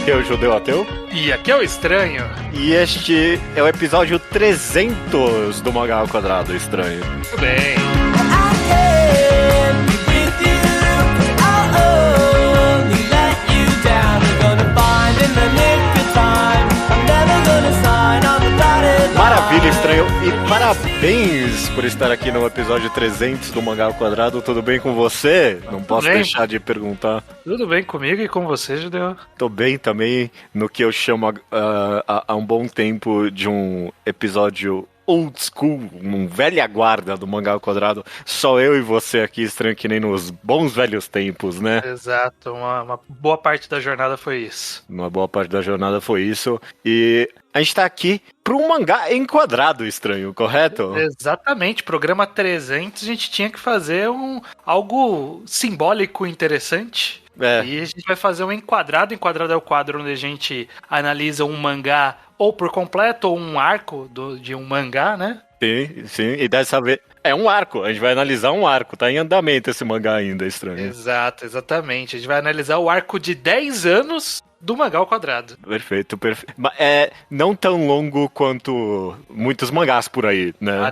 Aqui é o Judeu Ateu. E aqui é o Estranho. E este é o episódio 300 do Mangá ao Quadrado Estranho. Tudo bem. Maravilha, Estranho, e parabéns por estar aqui no episódio 300 do Mangá ao Quadrado. Tudo bem com você? Não posso deixar de perguntar. Tudo bem comigo e com você, Judeu? Tô bem também, no que eu chamo há um bom tempo de um episódio old school, um velha guarda do Mangá ao Quadrado. Só eu e você aqui, Estranho, que nem nos bons velhos tempos, né? Exato, uma boa parte da jornada foi isso. Uma boa parte da jornada foi isso. E a gente tá aqui para um mangá enquadrado, Estranho, correto? Exatamente, programa 300 a gente tinha que fazer algo simbólico interessante. É. E a gente vai fazer um enquadrado. Enquadrado é o quadro onde a gente analisa um mangá ou por completo ou um arco de um mangá, né? Sim, e dessa vez é um arco, a gente vai analisar um arco, tá em andamento esse mangá ainda, Estranho. Exato, exatamente. A gente vai analisar o arco de 10 anos do Mangá ao Quadrado. Perfeito. Mas é não tão longo quanto muitos mangás por aí, né?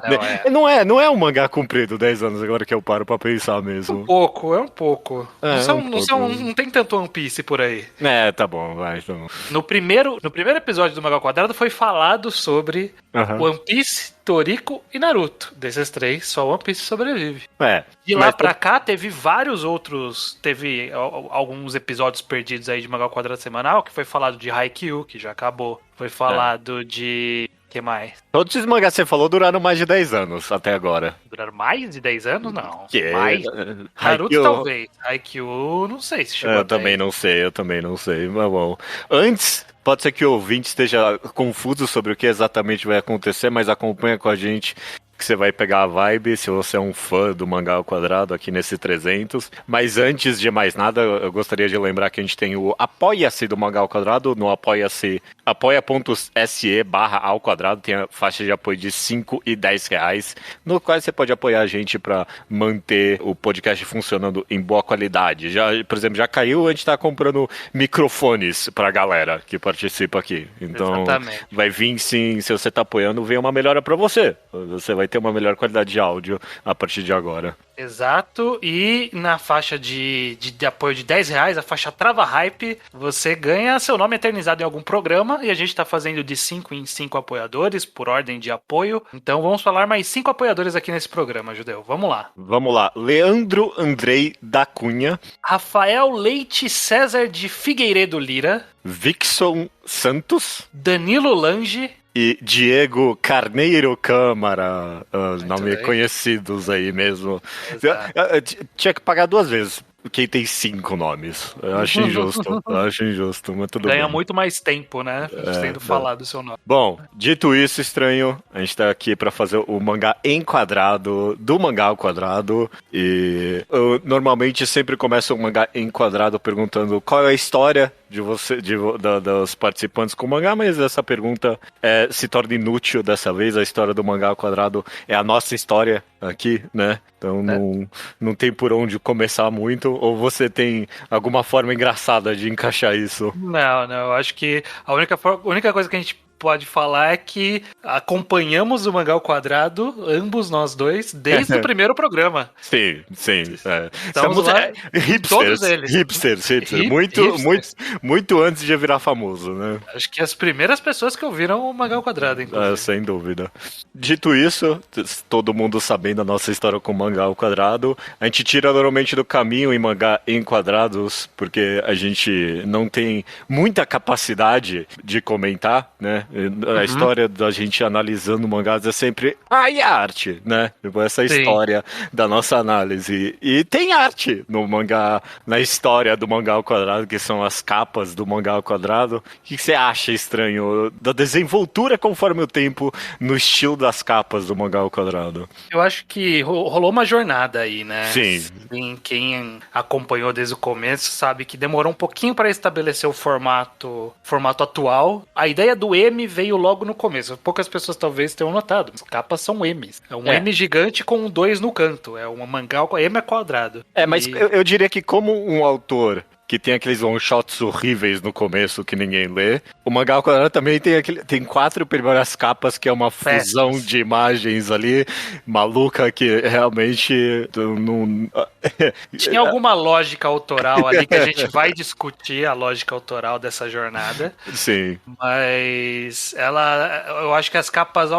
Não é um mangá comprido, 10 anos, agora que eu paro pra pensar mesmo. É um pouco. Não tem tanto One Piece por aí. É, tá bom, vai. Então. No primeiro episódio do Mangá ao Quadrado foi falado sobre One Piece, Toriko e Naruto. Desses três, só One Piece sobrevive. De lá pra cá, teve vários outros. Teve alguns episódios perdidos aí de Mangá ao Quadrado semanal, que foi falado de Haikyuu, que já acabou. Foi falado de... que mais? Todos esses mangás que você falou duraram mais de 10 anos até agora. Duraram mais de 10 anos? Não. Que? Mais? Naruto talvez. Haikyuu, não sei se chegou eu também não sei, mas bom. Antes... Pode ser que o ouvinte esteja confuso sobre o que exatamente vai acontecer, mas acompanha com a gente que você vai pegar a vibe, se você é um fã do Mangá ao Quadrado aqui nesse 300. Mas antes de mais nada, eu gostaria de lembrar que a gente tem o Apoia-se do Mangá ao Quadrado, no apoia.se /ao quadrado, tem a faixa de apoio de 5 e 10 reais, no qual você pode apoiar a gente para manter o podcast funcionando em boa qualidade. Por exemplo, já caiu, a gente tá comprando microfones pra galera que participa aqui. Então, exatamente. Vai vir sim, se você tá apoiando, vem uma melhora pra você. Você vai ter uma melhor qualidade de áudio a partir de agora. Exato, e na faixa de apoio de 10 reais, a faixa Trava Hype, você ganha seu nome eternizado em algum programa, e a gente tá fazendo de 5 em 5 apoiadores, por ordem de apoio. Então vamos falar mais 5 apoiadores aqui nesse programa, Judeu. Vamos lá. Leandro Andrei da Cunha. Rafael Leite César de Figueiredo Lira. Vixon Santos. Danilo Lange. E Diego Carneiro Câmara, nomes conhecidos aí mesmo. Tinha que pagar 2 vezes. Quem tem 5 nomes. Eu acho injusto, mas tudo bem. Ganha muito mais tempo, né? Sendo falado o seu nome. Bom, dito isso, Estranho, a gente tá aqui pra fazer o mangá enquadrado do Mangá ao Quadrado. E eu normalmente sempre começo o mangá enquadrado perguntando qual é a história de você, dos participantes com o mangá, mas essa pergunta se torna inútil dessa vez. A história do Mangá ao Quadrado é a nossa história aqui, né? Então não tem por onde começar muito. Ou você tem alguma forma engraçada de encaixar isso? Não, eu acho que a única coisa que a gente pode falar é que acompanhamos o Mangá ao Quadrado, ambos nós dois, desde o primeiro programa. Sim. Estamos lá, todos eles. Hipsters. Muito antes de virar famoso, né? Acho que as primeiras pessoas que ouviram o Mangá ao Quadrado, inclusive. Sem dúvida. Dito isso, todo mundo sabendo a nossa história com o Mangá ao Quadrado, a gente tira normalmente do caminho em mangá em quadrados, porque a gente não tem muita capacidade de comentar, né? A história da gente analisando mangás é sempre e a arte, né? Essa história da nossa análise. E tem arte no mangá, na história do Mangá ao Quadrado, que são as capas do Mangá ao Quadrado. O que você acha estranho da desenvoltura conforme o tempo no estilo das capas do Mangá ao Quadrado? Eu acho que rolou uma jornada aí, né? Sim. Quem acompanhou desde o começo sabe que demorou um pouquinho para estabelecer o formato atual. A ideia do M veio logo no começo. Poucas pessoas talvez tenham notado. As capas são M's. É um M gigante com um 2 no canto. É uma mangá, M é quadrado. Mas eu diria que como um autor que tem aqueles one-shots horríveis no começo que ninguém lê. O mangá ao quadrado também tem 4 primeiras capas que é uma fusão de imagens ali, maluca, que realmente não... Tinha alguma lógica autoral ali que a gente vai discutir a lógica autoral dessa jornada. Sim. Mas eu acho que as capas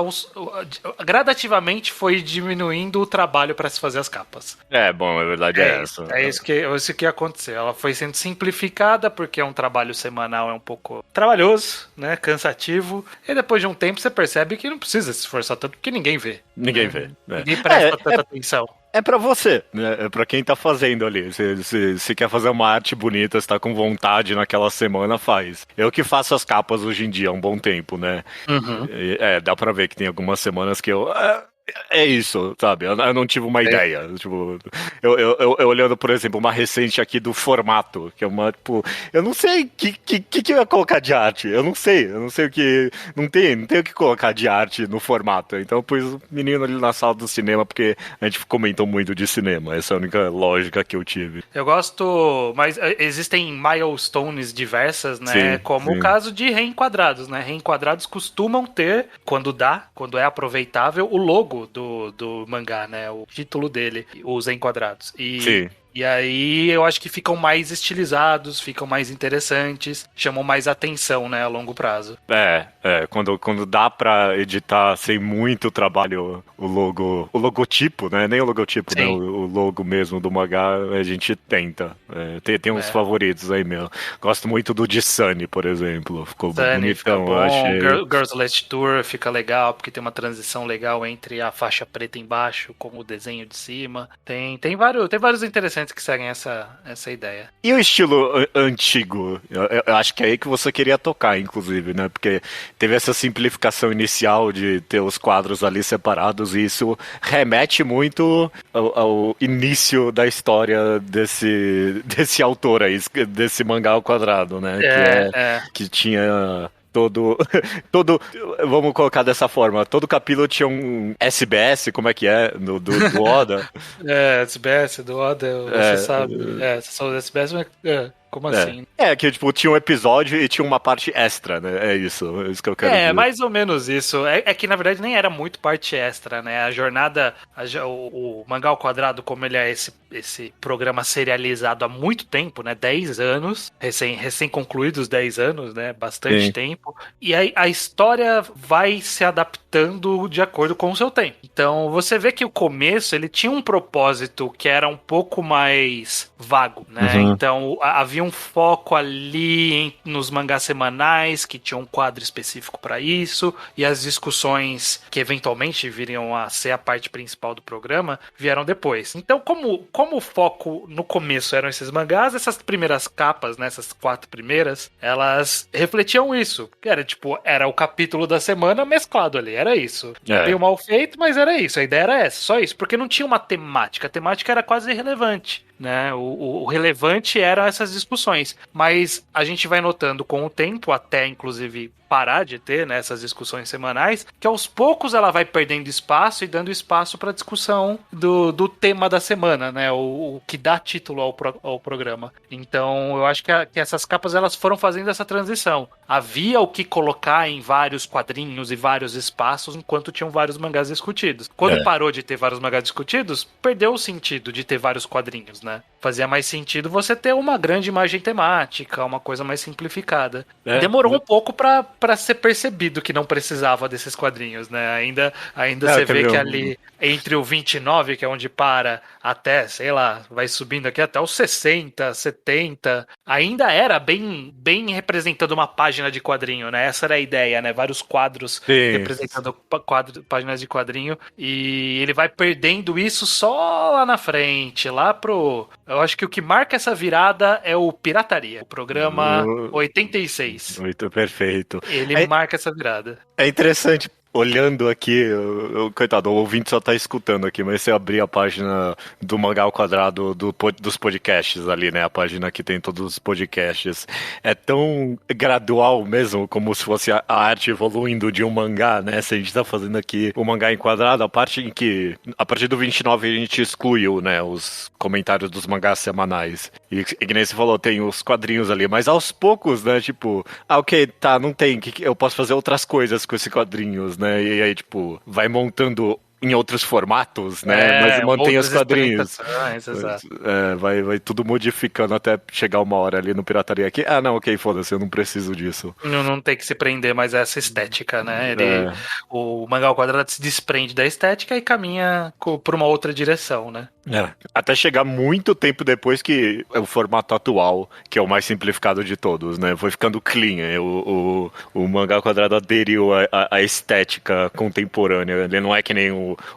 gradativamente foi diminuindo o trabalho para se fazer as capas. Bom, a verdade é essa. É isso que aconteceu. Ela foi sendo simplificada porque é um trabalho semanal, é um pouco trabalhoso, né, cansativo. E depois de um tempo você percebe que não precisa se esforçar tanto porque ninguém vê. Ninguém vê. Ninguém presta tanta atenção. É pra você, né? É pra quem tá fazendo ali. Se quer fazer uma arte bonita, se tá com vontade naquela semana, faz. Eu que faço as capas hoje em dia há um bom tempo, né? Uhum. Dá pra ver que tem algumas semanas que eu... É isso, sabe? Eu não tive uma ideia. Tipo, eu olhando, por exemplo, uma recente aqui do formato, que é uma, tipo, eu não sei o que eu ia colocar de arte. Eu não sei o que. Não tem o que colocar de arte no formato. Então eu pus o menino ali na sala do cinema, porque a gente comentou muito de cinema. Essa é a única lógica que eu tive. Eu gosto, mas existem milestones diversas, né? Sim, como sim. o caso de reenquadrados, né? Reenquadrados costumam ter, quando é aproveitável, o logo do mangá, né? O título dele, os enquadrados. Sim. E aí eu acho que ficam mais estilizados, ficam mais interessantes, chamam mais atenção, né, a longo prazo. Quando dá pra editar sem muito trabalho o logotipo, né? Nem o logotipo, né? O logo mesmo do mangá, a gente tenta. Tem uns favoritos aí meu. Gosto muito do de Sunny, por exemplo. Ficou bonitão, fica bom. achei. Girls Last Tour fica legal, porque tem uma transição legal entre a faixa preta embaixo com o desenho de cima. Tem vários interessantes que seguem essa ideia. E o estilo antigo? Eu acho que é aí que você queria tocar, inclusive, né? Porque teve essa simplificação inicial de ter os quadros ali separados, e isso remete muito ao início da história desse autor aí, desse mangá ao quadrado, né? Que tinha... Todo, vamos colocar dessa forma, todo capítulo tinha um SBS, como é que é, do Oda? SBS do Oda, você sabe. Você só do SBS, mas... Como assim? Que tipo, tinha um episódio e tinha uma parte extra, né? É isso que eu quero dizer. Mais ou menos isso. É que, na verdade, nem era muito parte extra, né? A jornada, o Mangá ao Quadrado, como ele é esse programa serializado há muito tempo, né? 10 anos, recém-concluídos 10 anos, né? Bastante tempo. E aí a história vai se adaptando de acordo com o seu tempo. Então, você vê que o começo, ele tinha um propósito que era um pouco mais vago, né? Uhum. Então, havia um foco ali nos mangás semanais, que tinha um quadro específico para isso, e as discussões que eventualmente viriam a ser a parte principal do programa, vieram depois. Então, como o foco no começo eram esses mangás, essas primeiras capas, né, essas 4 primeiras, elas refletiam isso. Era o capítulo da semana mesclado ali, era isso. Meio mal feito, mas era isso, a ideia era essa, só isso, porque não tinha uma temática, a temática era quase irrelevante, né, o relevante eram essas discussões, mas a gente vai notando com o tempo, até inclusive parar de ter, né, essas discussões semanais, que aos poucos ela vai perdendo espaço e dando espaço para discussão do tema da semana, né, o que dá título ao programa. Então eu acho que essas capas elas foram fazendo essa transição. Havia o que colocar em vários quadrinhos e vários espaços enquanto tinham vários mangás discutidos. Quando parou de ter vários mangás discutidos, perdeu o sentido de ter vários quadrinhos, né? Fazia mais sentido você ter uma grande imagem temática, uma coisa mais simplificada. Demorou um pouco para ser percebido que não precisava desses quadrinhos, né? Ainda você vê que ali entre o 29, que é onde para, até, sei lá, vai subindo aqui até os 60, 70, ainda era bem representando uma página de quadrinho, né? Essa era a ideia, né? Vários quadros representando páginas de quadrinho, e ele vai perdendo isso só lá na frente, eu acho que o que marca essa virada é o Pirataria, o programa 86. Muito perfeito. Ele marca essa virada. É interessante olhando aqui, coitado, o ouvinte só tá escutando aqui, mas se abrir a página do Mangá ao Quadrado dos podcasts ali, né? A página que tem todos os podcasts. É tão gradual mesmo, como se fosse a arte evoluindo de um mangá, né? Se a gente tá fazendo aqui o mangá enquadrado, a parte em que, a partir do 29 a gente excluiu, né? Os comentários dos mangás semanais. E que nem você falou, tem os quadrinhos ali, mas aos poucos, né? Tipo, ok, tá, não tem, eu posso fazer outras coisas com esses quadrinhos, né? E aí, tipo, vai montando em outros formatos, né? Mas mantém os quadrinhos. Exato. Vai tudo modificando até chegar uma hora ali no Pirataria aqui. Ah, não, ok, foda-se, eu não preciso disso. Não tem que se prender mais a essa estética, né? É. O Mangá ao Quadrado se desprende da estética e caminha por uma outra direção, né? Até chegar muito tempo depois que o formato atual, que é o mais simplificado de todos, né? Foi ficando clean. O Mangá Quadrado aderiu à estética contemporânea. Ele não é que nem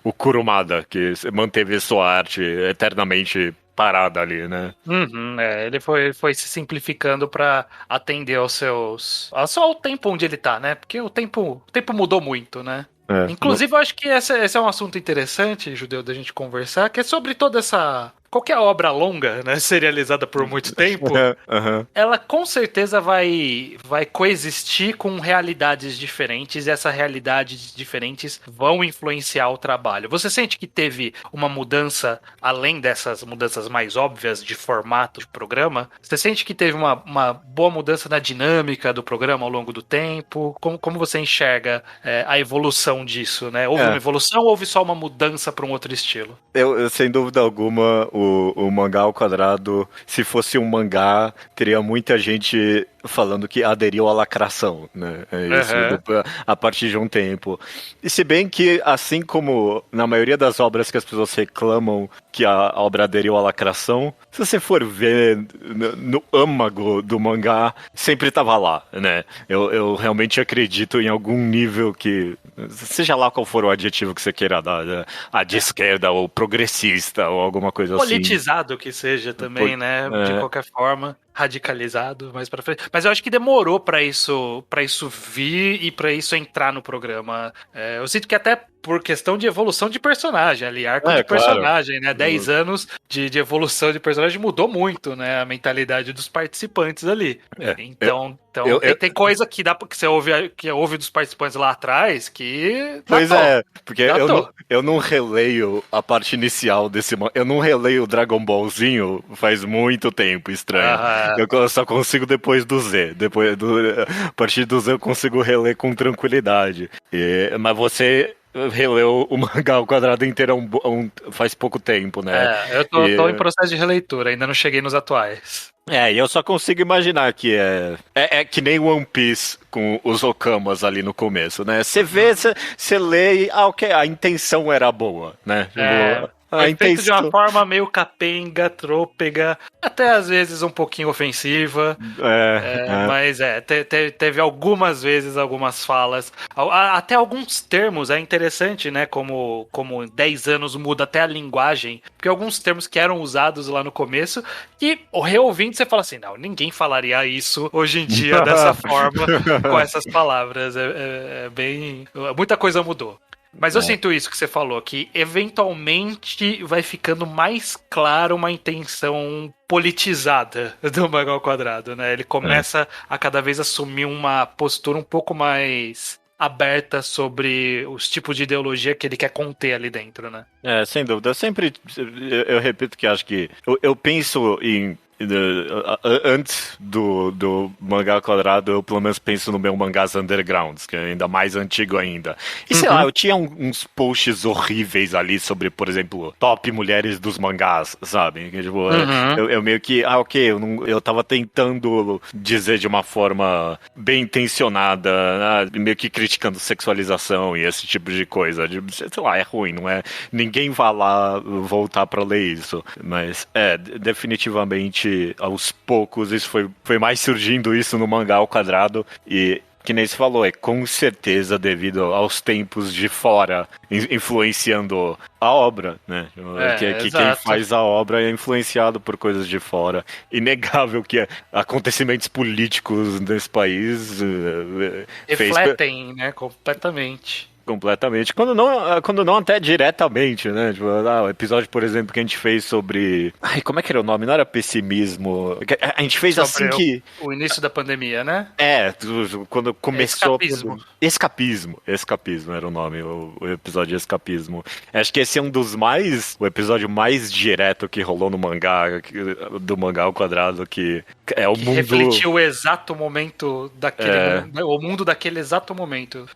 o Kurumada, que manteve sua arte eternamente parada ali, né? Uhum, ele foi se simplificando para atender aos seus. Só ao tempo onde ele tá, né? Porque o tempo mudou muito, né? Inclusive, eu acho que esse é um assunto interessante, Judeu, da gente conversar, que é sobre toda essa. Qualquer obra longa, né, serializada por muito tempo, ela com certeza vai coexistir com realidades diferentes e essas realidades diferentes vão influenciar o trabalho. Você sente que teve uma mudança, além dessas mudanças mais óbvias de formato de programa? Você sente que teve uma boa mudança na dinâmica do programa ao longo do tempo? Como você enxerga a evolução disso, né? Houve uma evolução ou houve só uma mudança para um outro estilo? Eu, sem dúvida alguma, o Mangá ao Quadrado, se fosse um mangá, teria muita gente falando que aderiu à lacração, né? Isso, a partir de um tempo. E se bem que, assim como na maioria das obras que as pessoas reclamam que a obra aderiu à lacração, se você for ver no âmago do mangá, sempre estava lá, né? Eu realmente acredito em algum nível que, seja lá qual for o adjetivo que você queira dar, né? De esquerda ou progressista ou alguma coisa assim. Politizado que seja também, né? De qualquer forma, radicalizado mais para frente. Mas eu acho que demorou para isso vir e para isso entrar no programa. Eu sinto que até por questão de evolução de personagem ali, arco de personagem, né? 10 anos de evolução de personagem mudou muito, né? A mentalidade dos participantes ali. Então tem coisa que dá que você ouve dos participantes lá atrás que. Pois porque eu não releio a parte inicial desse. Eu não releio o Dragon Ballzinho faz muito tempo, estranho. Eu só consigo depois do Z. A partir do Z eu consigo reler com tranquilidade. Mas você releu o Mangá ao Quadrado inteiro faz pouco tempo, né? Eu tô em processo de releitura, ainda não cheguei nos atuais. E eu só consigo imaginar que é que nem One Piece com os Okamas ali no começo, né? Você vê, você lê e, ok, a intenção era boa, né? Foi feito de uma forma meio capenga, trôpega, até às vezes um pouquinho ofensiva. Mas teve algumas vezes algumas falas, até alguns termos, é interessante, né? Como 10 anos muda até a linguagem, porque alguns termos que eram usados lá no começo, e reouvindo você fala assim, não, ninguém falaria isso hoje em dia dessa forma, com essas palavras. Muita coisa mudou. Mas eu sinto isso que você falou, que eventualmente vai ficando mais claro uma intenção politizada do Mangá ao Quadrado, né? Ele começa a cada vez assumir uma postura um pouco mais aberta sobre os tipos de ideologia que ele quer conter ali dentro, né? Sem dúvida. Eu repito que acho que eu penso em antes do Mangá Quadrado, eu pelo menos penso no meu mangás undergrounds, que é ainda mais antigo ainda. E sei lá, eu tinha uns posts horríveis ali sobre, por exemplo, top mulheres dos mangás, sabe? Que, tipo, eu meio que, eu tava tentando dizer de uma forma bem intencionada, meio que criticando sexualização e esse tipo de coisa. Sei lá, é ruim, não é? Ninguém vai lá voltar pra ler isso. Mas, definitivamente aos poucos isso foi mais surgindo isso no Mangá ao Quadrado e que nem se falou, com certeza devido aos tempos de fora influenciando a obra, né? Que quem faz a obra é influenciado por coisas de fora. Inegável que acontecimentos políticos nesse país refletem, né, completamente. Completamente. Quando não até diretamente, né? Tipo, o episódio, por exemplo, que a gente fez sobre... Ai, como é que era o nome? Não era pessimismo. A gente fez Sobre assim que... o início da pandemia, né? Quando começou... Escapismo. Escapismo era o nome, o episódio de escapismo. Acho que esse é um dos o episódio mais direto que rolou no mangá, do mangá ao quadrado, que é o que mundo... refletiu o exato momento daquele... O mundo daquele exato momento.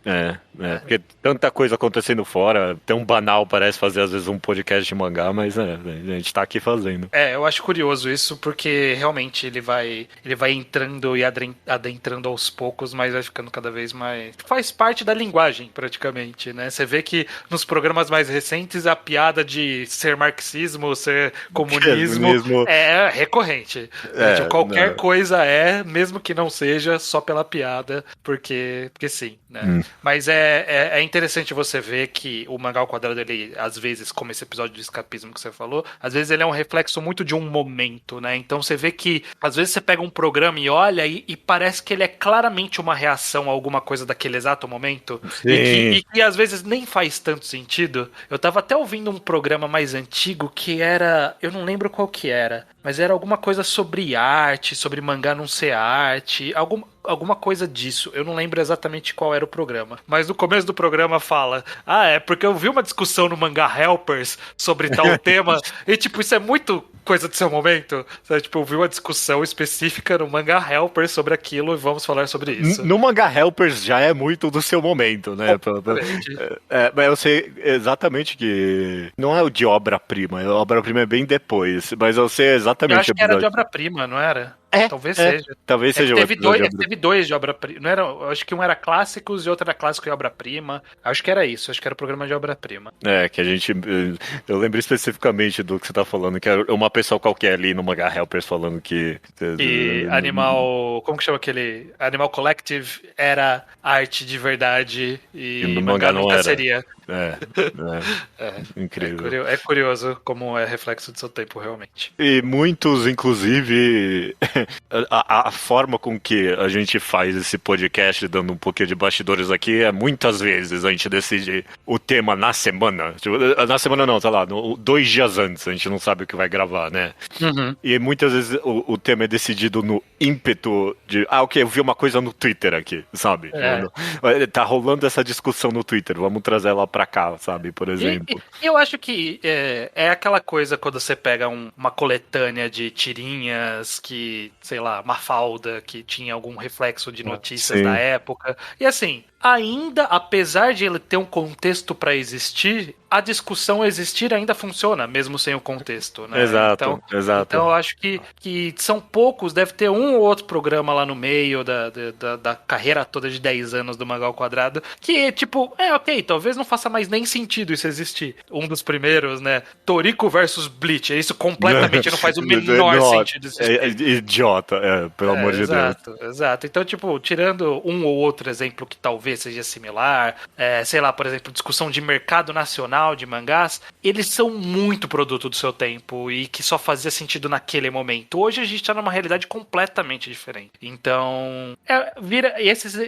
Porque tanta coisa acontecendo fora, tão banal parece fazer às vezes um podcast de mangá, mas a gente tá aqui fazendo. Eu acho curioso isso, porque realmente ele vai entrando e adentrando aos poucos, mas vai ficando cada vez mais... Faz parte da linguagem, praticamente, né? Você vê que nos programas mais recentes a piada de ser marxismo, ser comunismo é recorrente. Qualquer coisa mesmo que não seja só pela piada, porque sim, né? Mas é interessante você ver que o mangá ao quadrado, ele, às vezes, como esse episódio de escapismo que você falou, às vezes ele é um reflexo muito de um momento, né? Então você vê que, às vezes você pega um programa e olha e parece que ele é claramente uma reação a alguma coisa daquele exato momento. E que às vezes nem faz tanto sentido. Eu tava até ouvindo um programa mais antigo que era... Eu não lembro qual que era, mas era alguma coisa sobre arte, sobre mangá não ser arte, alguma coisa disso. Eu não lembro exatamente qual era o programa. Mas no começo do programa fala: é porque eu vi uma discussão no Mangá Helpers sobre tal tema. E tipo, isso é muito coisa do seu momento. Sabe? Tipo, eu vi uma discussão específica no Mangá Helpers sobre aquilo e vamos falar sobre isso. No Mangá Helpers já é muito do seu momento, né? Mas eu sei exatamente que não é o de obra-prima. A obra-prima é bem depois. Mas eu sei exatamente. Eu acho que era de obra-prima, não era? Talvez seja. Talvez seja teve dois de obra-prima. Não era, acho que um era clássicos e outro era clássico e obra-prima. Acho que era isso. Acho que era o programa de obra-prima. Que a gente... Eu lembro especificamente do que você tá falando, que era uma pessoa qualquer ali no Mangá Helpers falando que... Animal... Como que chama aquele? Animal Collective era arte de verdade e no mangá não nunca era. seria. Incrível. É curioso como é reflexo do seu tempo, realmente. E muitos, inclusive... A forma com que a gente faz esse podcast, dando um pouquinho de bastidores aqui, é muitas vezes a gente decide o tema na semana. Tipo, na semana não, sei lá, 2 dias antes, a gente não sabe o que vai gravar, né? Uhum. E muitas vezes o tema é decidido no ímpeto de, ok, eu vi uma coisa no Twitter aqui, sabe? Tá rolando essa discussão no Twitter, vamos trazer ela pra cá, sabe? Por exemplo. E eu acho que é aquela coisa quando você pega uma coletânea de tirinhas que, sei lá, Mafalda, que tinha algum reflexo de notícias da época. E assim, ainda, apesar de ele ter um contexto para existir, a discussão existir ainda funciona, mesmo sem o contexto, né? Exato. Então eu acho que são poucos, deve ter um ou outro programa lá no meio da carreira toda de 10 anos do Mangá ao Quadrado, que, tipo, ok, talvez não faça mais nem sentido isso existir. Um dos primeiros, né? Toriko versus Bleach, isso completamente não faz o menor sentido existir. É idiota, pelo amor de Deus. Exato. Então, tipo, tirando um ou outro exemplo que talvez seja similar, sei lá, por exemplo, discussão de mercado nacional de mangás, eles são muito produto do seu tempo e que só fazia sentido naquele momento. Hoje a gente tá numa realidade completamente diferente. Então,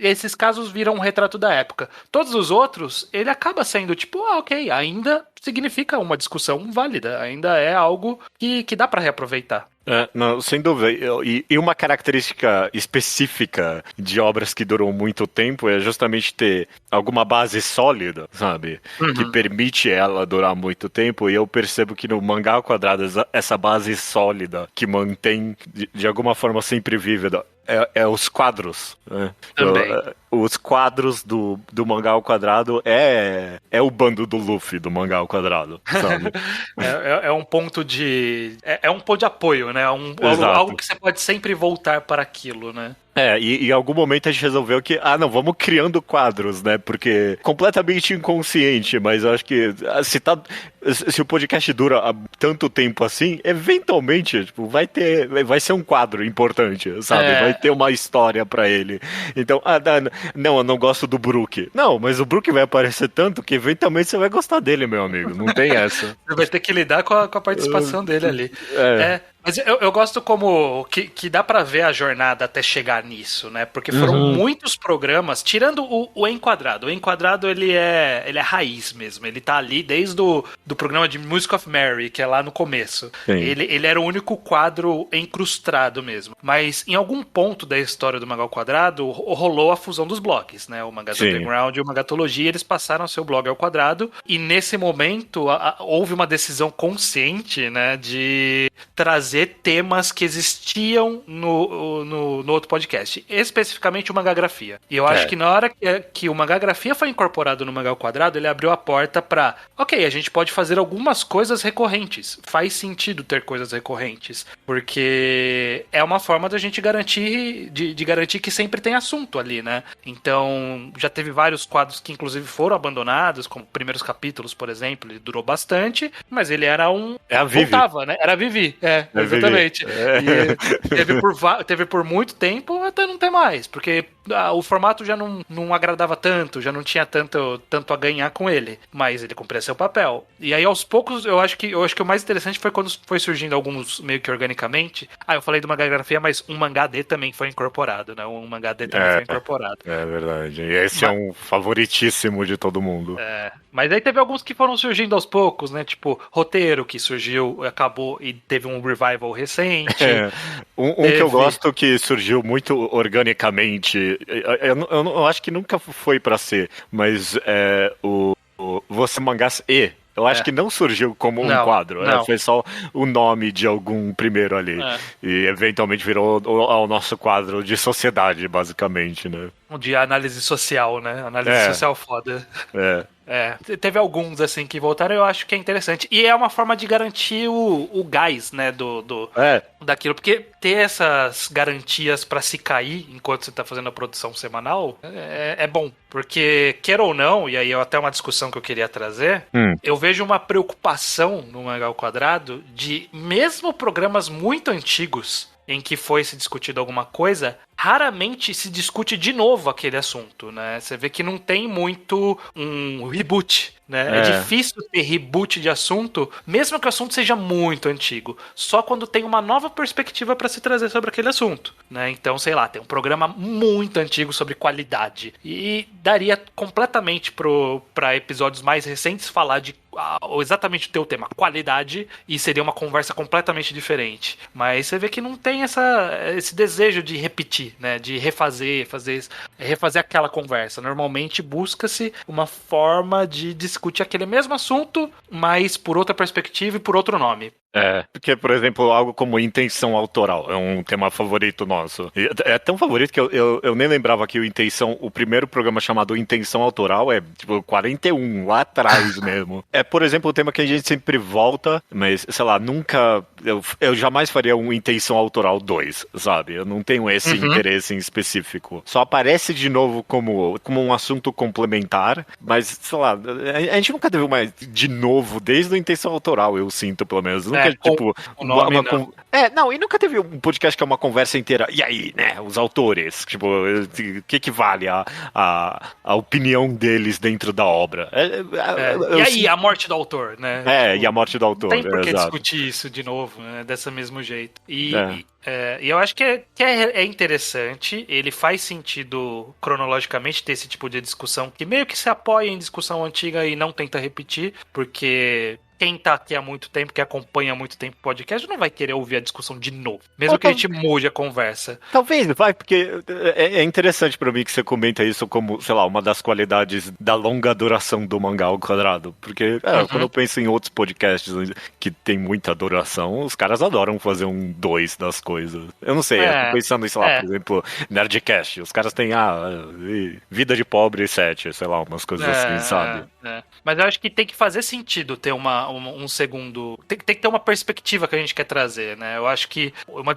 esses casos viram um retrato da época. Todos os outros, ele acaba sendo tipo, ok, ainda significa uma discussão válida, ainda é algo que dá pra reaproveitar. Não, sem dúvida. E uma característica específica de obras que duram muito tempo é justamente ter alguma base sólida, sabe? Uhum. Que permite ela durar muito tempo. E eu percebo que no Mangá ao Quadrado, essa base sólida que mantém, de alguma forma, sempre vívida, é os quadros, né? Os quadros do Mangá ao Quadrado é o bando do Luffy do Mangá ao Quadrado, sabe? é um ponto de... É um ponto de apoio, né? Algo que você pode sempre voltar para aquilo, né? E em algum momento a gente resolveu que, vamos criando quadros, né? Porque completamente inconsciente, mas eu acho que se o podcast dura há tanto tempo assim, eventualmente, tipo, vai ser um quadro importante, sabe? Vai ter uma história pra ele. Então, não, eu não gosto do Brook. Não, mas o Brook vai aparecer tanto que eventualmente você vai gostar dele, meu amigo. Não tem essa. Você vai ter que lidar com a participação dele ali. Mas eu gosto como que dá pra ver a jornada até chegar focar nisso, né? Porque foram muitos programas, tirando o Enquadrado. O Enquadrado, ele é raiz mesmo. Ele tá ali desde do programa de Music of Mary, que é lá no começo. Ele era o único quadro encrustado mesmo. Mas em algum ponto da história do Mangá ao Quadrado, rolou a fusão dos blogs, né? O Mangás Underground e o Magatologia, eles passaram seu blog ao quadrado. E nesse momento, houve uma decisão consciente, né? De trazer temas que existiam no outro podcast. Especificamente o Mangagrafia. E eu acho que na hora que o Mangagrafia foi incorporado no Mangá ao Quadrado, ele abriu a porta pra... Ok, a gente pode fazer algumas coisas recorrentes. Faz sentido ter coisas recorrentes. Porque é uma forma da gente garantir... De garantir que sempre tem assunto ali, né? Então, já teve vários quadros que inclusive foram abandonados, como primeiros capítulos, por exemplo. Ele durou bastante, mas ele era um... É a Vivi. Voltava, né? Era a Vivi. Exatamente. E teve por muito tempo até não ter mais, porque o formato já não agradava tanto, já não tinha tanto a ganhar com ele, mas ele cumpria seu papel. E aí, aos poucos, eu acho que o mais interessante foi quando foi surgindo alguns meio que organicamente. Eu falei do Mangagrafia, mas um mangá D também foi incorporado, né? Um mangá D também foi incorporado. É verdade. E esse é um favoritíssimo de todo mundo. Mas aí teve alguns que foram surgindo aos poucos, né? Tipo, Roteiro, que surgiu, acabou e teve um revival recente. Que eu gosto que surgiu muito organicamente. Eu acho que nunca foi pra ser, mas o Você Mangás eu acho que não surgiu como um quadro, foi só o nome de algum primeiro ali. E eventualmente virou o nosso quadro de sociedade, basicamente, né? De análise social, né? Análise social foda. Teve alguns, assim, que voltaram, eu acho que é interessante. E é uma forma de garantir o gás, né, daquilo. Porque ter essas garantias pra se cair enquanto você tá fazendo a produção semanal é bom. Porque, quer ou não, e aí até uma discussão que eu queria trazer, eu vejo uma preocupação no Mangá ao Quadrado de, mesmo programas muito antigos, em que foi se discutido alguma coisa, raramente se discute de novo aquele assunto, né? Você vê que não tem muito um reboot, né? É difícil ter reboot de assunto, mesmo que o assunto seja muito antigo. Só quando tem uma nova perspectiva para se trazer sobre aquele assunto, né? Então, sei lá, tem um programa muito antigo sobre qualidade e daria completamente para episódios mais recentes falar de exatamente o teu tema, qualidade, e seria uma conversa completamente diferente. Mas você vê que não tem esse desejo de repetir, né? De refazer aquela conversa. Normalmente busca-se uma forma de discutir aquele mesmo assunto, mas por outra perspectiva e por outro nome. Porque, por exemplo, algo como intenção autoral é um tema favorito nosso. É tão favorito que eu nem lembrava que o primeiro programa chamado Intenção Autoral é tipo 41, lá atrás mesmo. Por exemplo, o tema que a gente sempre volta, mas, sei lá, nunca... Eu jamais faria um Intenção Autoral 2, sabe? Eu não tenho esse interesse em específico. Só aparece de novo como um assunto complementar, mas, sei lá, a gente nunca teve uma de novo, desde o Intenção Autoral, eu sinto, pelo menos. Tipo, e nunca teve um podcast que é uma conversa inteira. E aí, né, os autores, tipo, o que vale a opinião deles dentro da obra? E aí, a morte do autor, né? E a morte do autor. Não tem por que discutir isso de novo, né, desse mesmo jeito. E eu acho que é interessante, ele faz sentido cronologicamente ter esse tipo de discussão que meio que se apoia em discussão antiga e não tenta repetir, porque... Quem tá aqui há muito tempo, que acompanha há muito tempo o podcast, não vai querer ouvir a discussão de novo. Mesmo que a gente mude a conversa. Talvez, vai, porque é interessante pra mim que você comenta isso como, sei lá, uma das qualidades da longa duração do Mangá ao Quadrado. Porque, quando eu penso em outros podcasts que tem muita duração, os caras adoram fazer um 2 das coisas. Eu não sei, eu tô pensando em, sei lá, por exemplo, Nerdcast. Os caras têm, Vida de Pobre 7, sei lá, umas coisas assim, sabe? Mas eu acho que tem que fazer sentido ter um segundo... Tem que ter uma perspectiva que a gente quer trazer, né? Eu acho que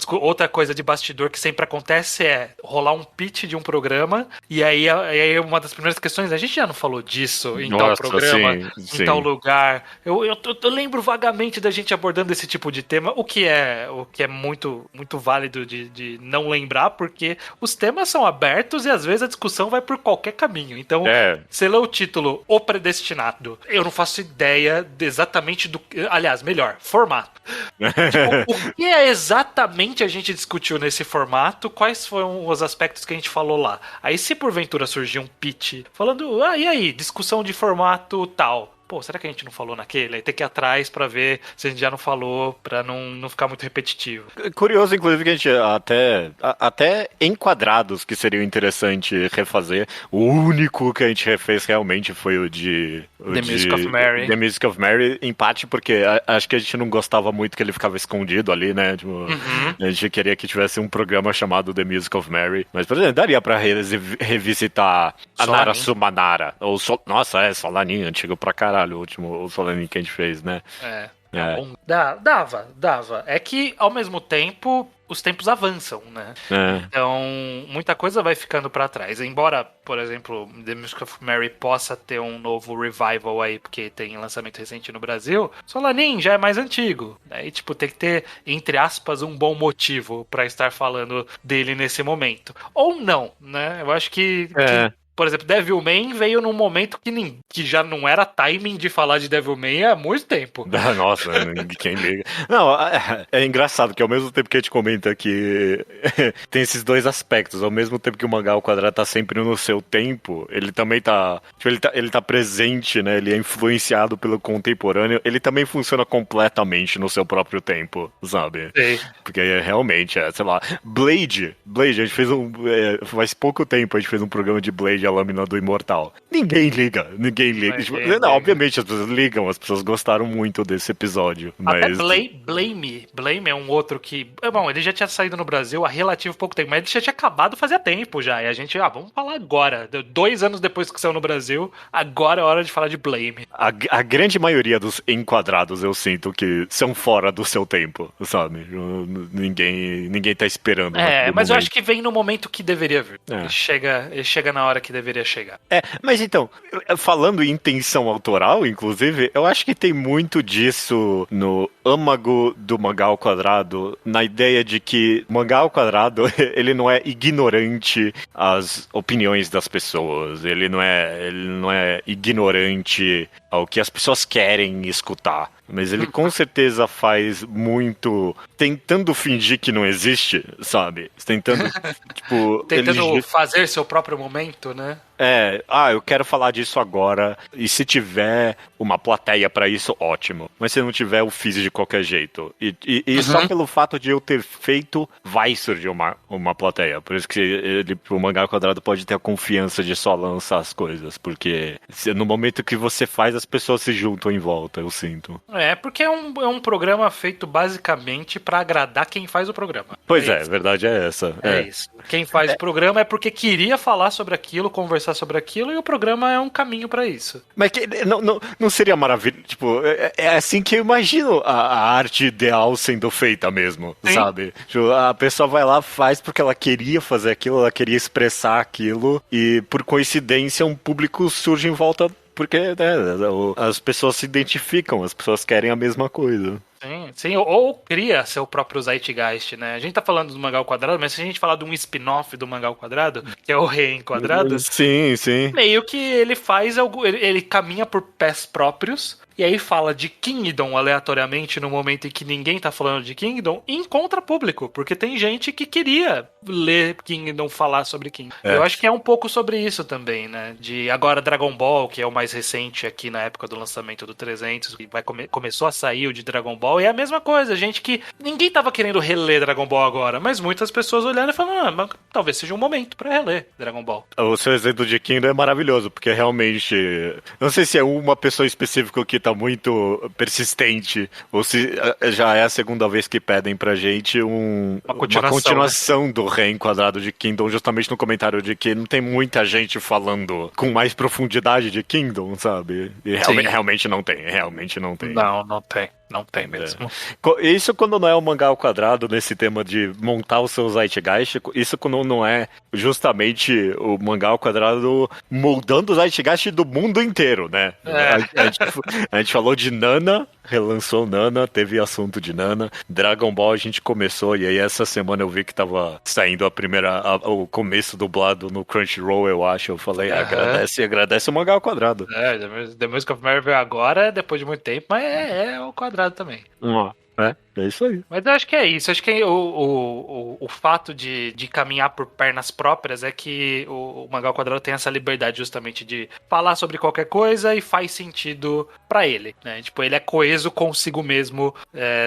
outra coisa de bastidor que sempre acontece é rolar um pitch de um programa e aí uma das primeiras questões, a gente já não falou disso em tal programa, em tal lugar. Eu lembro vagamente da gente abordando esse tipo de tema, o que é muito, muito válido de não lembrar, porque os temas são abertos e às vezes a discussão vai por qualquer caminho. Então, você lê o título O Predestinado, destinado? Eu não faço ideia exatamente do... Aliás, melhor, formato. Tipo, o que é exatamente a gente discutiu nesse formato? Quais foram os aspectos que a gente falou lá? Aí, se porventura surgir um pitch falando, e aí, discussão de formato tal... Pô, será que a gente não falou naquele? Aí tem que ir atrás pra ver se a gente já não falou, pra não ficar muito repetitivo. Curioso, inclusive, que a gente até enquadrados que seriam interessante refazer. O único que a gente refez realmente foi o de... The Music of Mary. The Music of Mary, empate, porque acho que a gente não gostava muito que ele ficava escondido ali, né? Tipo, a gente queria que tivesse um programa chamado The Music of Mary. Mas, por exemplo, daria pra revisitar a Nara Sumanara. Ou Solanin, antigo pra caralho. O último Solanin que a gente fez, né? Dava. É que, ao mesmo tempo, os tempos avançam, né? Então, muita coisa vai ficando pra trás. Embora, por exemplo, The Music of Mary possa ter um novo revival aí, porque tem lançamento recente no Brasil, Solanin já é mais antigo. Aí, tipo, tem que ter, entre aspas, um bom motivo pra estar falando dele nesse momento. Ou não, né? Eu acho que por exemplo, Devilman veio num momento que já não era timing de falar de Devilman há muito tempo. Nossa, quem liga. Não, é engraçado que ao mesmo tempo que a gente comenta que tem esses dois aspectos, ao mesmo tempo que o mangá ao quadrado tá sempre no seu tempo, ele também tá, tipo, ele tá presente, né? Ele é influenciado pelo contemporâneo, ele também funciona completamente no seu próprio tempo, sabe? Sim. Porque realmente, sei lá, Blade, a gente fez faz pouco tempo a gente fez um programa de Blade, a lâmina do imortal. Ninguém liga. Tipo, não, obviamente as pessoas ligam, as pessoas gostaram muito desse episódio. Mas... Até Blame é um outro que... Bom, ele já tinha saído no Brasil há relativo pouco tempo, mas ele já tinha acabado fazia tempo já. E a gente, vamos falar agora. 2 anos depois que saiu no Brasil, agora é hora de falar de Blame. A grande maioria dos enquadrados eu sinto que são fora do seu tempo, sabe? Ninguém tá esperando. Mas eu acho que vem no momento que deveria vir. Ele chega na hora que deveria chegar. Mas então, falando em intenção autoral, inclusive, eu acho que tem muito disso no âmago do mangá ao quadrado, na ideia de que o mangá ao quadrado, ele não é ignorante às opiniões das pessoas, ele não é ignorante ao que as pessoas querem escutar. Mas ele com certeza faz muito tentando fingir que não existe, sabe? Tentando fazer seu próprio momento, né? Eu quero falar disso agora, e se tiver uma plateia pra isso, ótimo. Mas se não tiver, eu fiz de qualquer jeito. E só pelo fato de eu ter feito, vai surgir uma plateia. Por isso que o mangá ao quadrado pode ter a confiança de só lançar as coisas, porque no momento que você faz, as pessoas se juntam em volta, eu sinto. Porque é um programa feito basicamente pra agradar quem faz o programa. Pois a verdade é essa. É isso. Quem faz o programa é porque queria falar sobre aquilo, conversar sobre aquilo, e o programa é um caminho pra isso. Mas não seria maravilha? Tipo, é assim que eu imagino a arte ideal sendo feita mesmo, sabe? Tipo, a pessoa vai lá, faz porque ela queria fazer aquilo, ela queria expressar aquilo, e por coincidência um público surge em volta porque as pessoas se identificam, as pessoas querem a mesma coisa. Sim, ou cria seu próprio Zeitgeist, né? A gente tá falando do mangá ao quadrado, mas se a gente falar de um spin-off do mangá ao quadrado, que é o Rei Enquadrado, sim. Meio que ele faz algo, ele caminha por pés próprios, e aí fala de Kingdom aleatoriamente no momento em que ninguém tá falando de Kingdom, e encontra público, porque tem gente que queria ler Kingdom, falar sobre Kingdom. Eu acho que é um pouco sobre isso também, né? De agora Dragon Ball, que é o mais recente aqui na época do lançamento do 300, que começou a sair o de Dragon Ball, e é a mesma coisa, gente que ninguém tava querendo reler Dragon Ball agora, mas muitas pessoas olhando e falando, mas talvez seja um momento pra reler Dragon Ball. O seu exemplo de Kingdom é maravilhoso, porque realmente, não sei se é uma pessoa específica que tá muito persistente, ou se já é a segunda vez que pedem pra gente uma continuação, né? Do Reenquadrado de Kingdom, justamente no comentário de que não tem muita gente falando com mais profundidade de Kingdom, sabe? E realmente não tem. Não tem mesmo. Isso quando não é o mangá ao quadrado, nesse tema de montar o seu Zeitgeist, isso quando não é justamente o mangá ao quadrado moldando o Zeitgeist do mundo inteiro, né? A gente falou de Nana, relançou Nana, teve assunto de Nana. Dragon Ball a gente começou, e aí essa semana eu vi que tava saindo o começo dublado no Crunchyroll, eu acho. Eu falei, agradece o mangá ao quadrado. The Music of Marvel agora, depois de muito tempo, mas é o quadrado também. É isso aí. Mas eu acho que é isso. Acho que o fato de caminhar por pernas próprias é que o Mangá ao Quadrado tem essa liberdade justamente de falar sobre qualquer coisa e faz sentido pra ele, né? Tipo, ele é coeso consigo mesmo.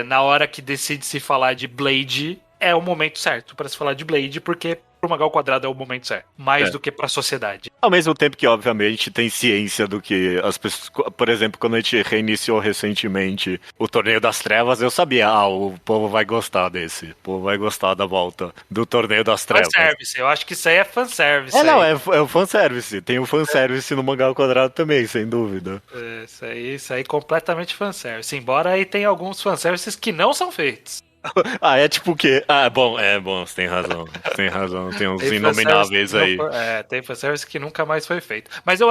Na hora que decide se falar de Blade, é o momento certo pra se falar de Blade, porque pro Mangá ao Quadrado é o momento certo. Mais do que pra sociedade. Ao mesmo tempo que, obviamente, tem ciência do que as pessoas... Por exemplo, quando a gente reiniciou recentemente o Torneio das Trevas, eu sabia, o povo vai gostar desse. O povo vai gostar da volta do Torneio das Trevas. Fanservice, eu acho que isso aí é fanservice. É o fanservice. Tem o fanservice no Mangá ao Quadrado também, sem dúvida. Isso aí completamente fanservice. Embora aí tem alguns fanservices que não são feitos. É tipo o quê? Bom, você tem razão. Tem uns inomináveis aí. Tem fanservice que nunca mais foi feito. Mas eu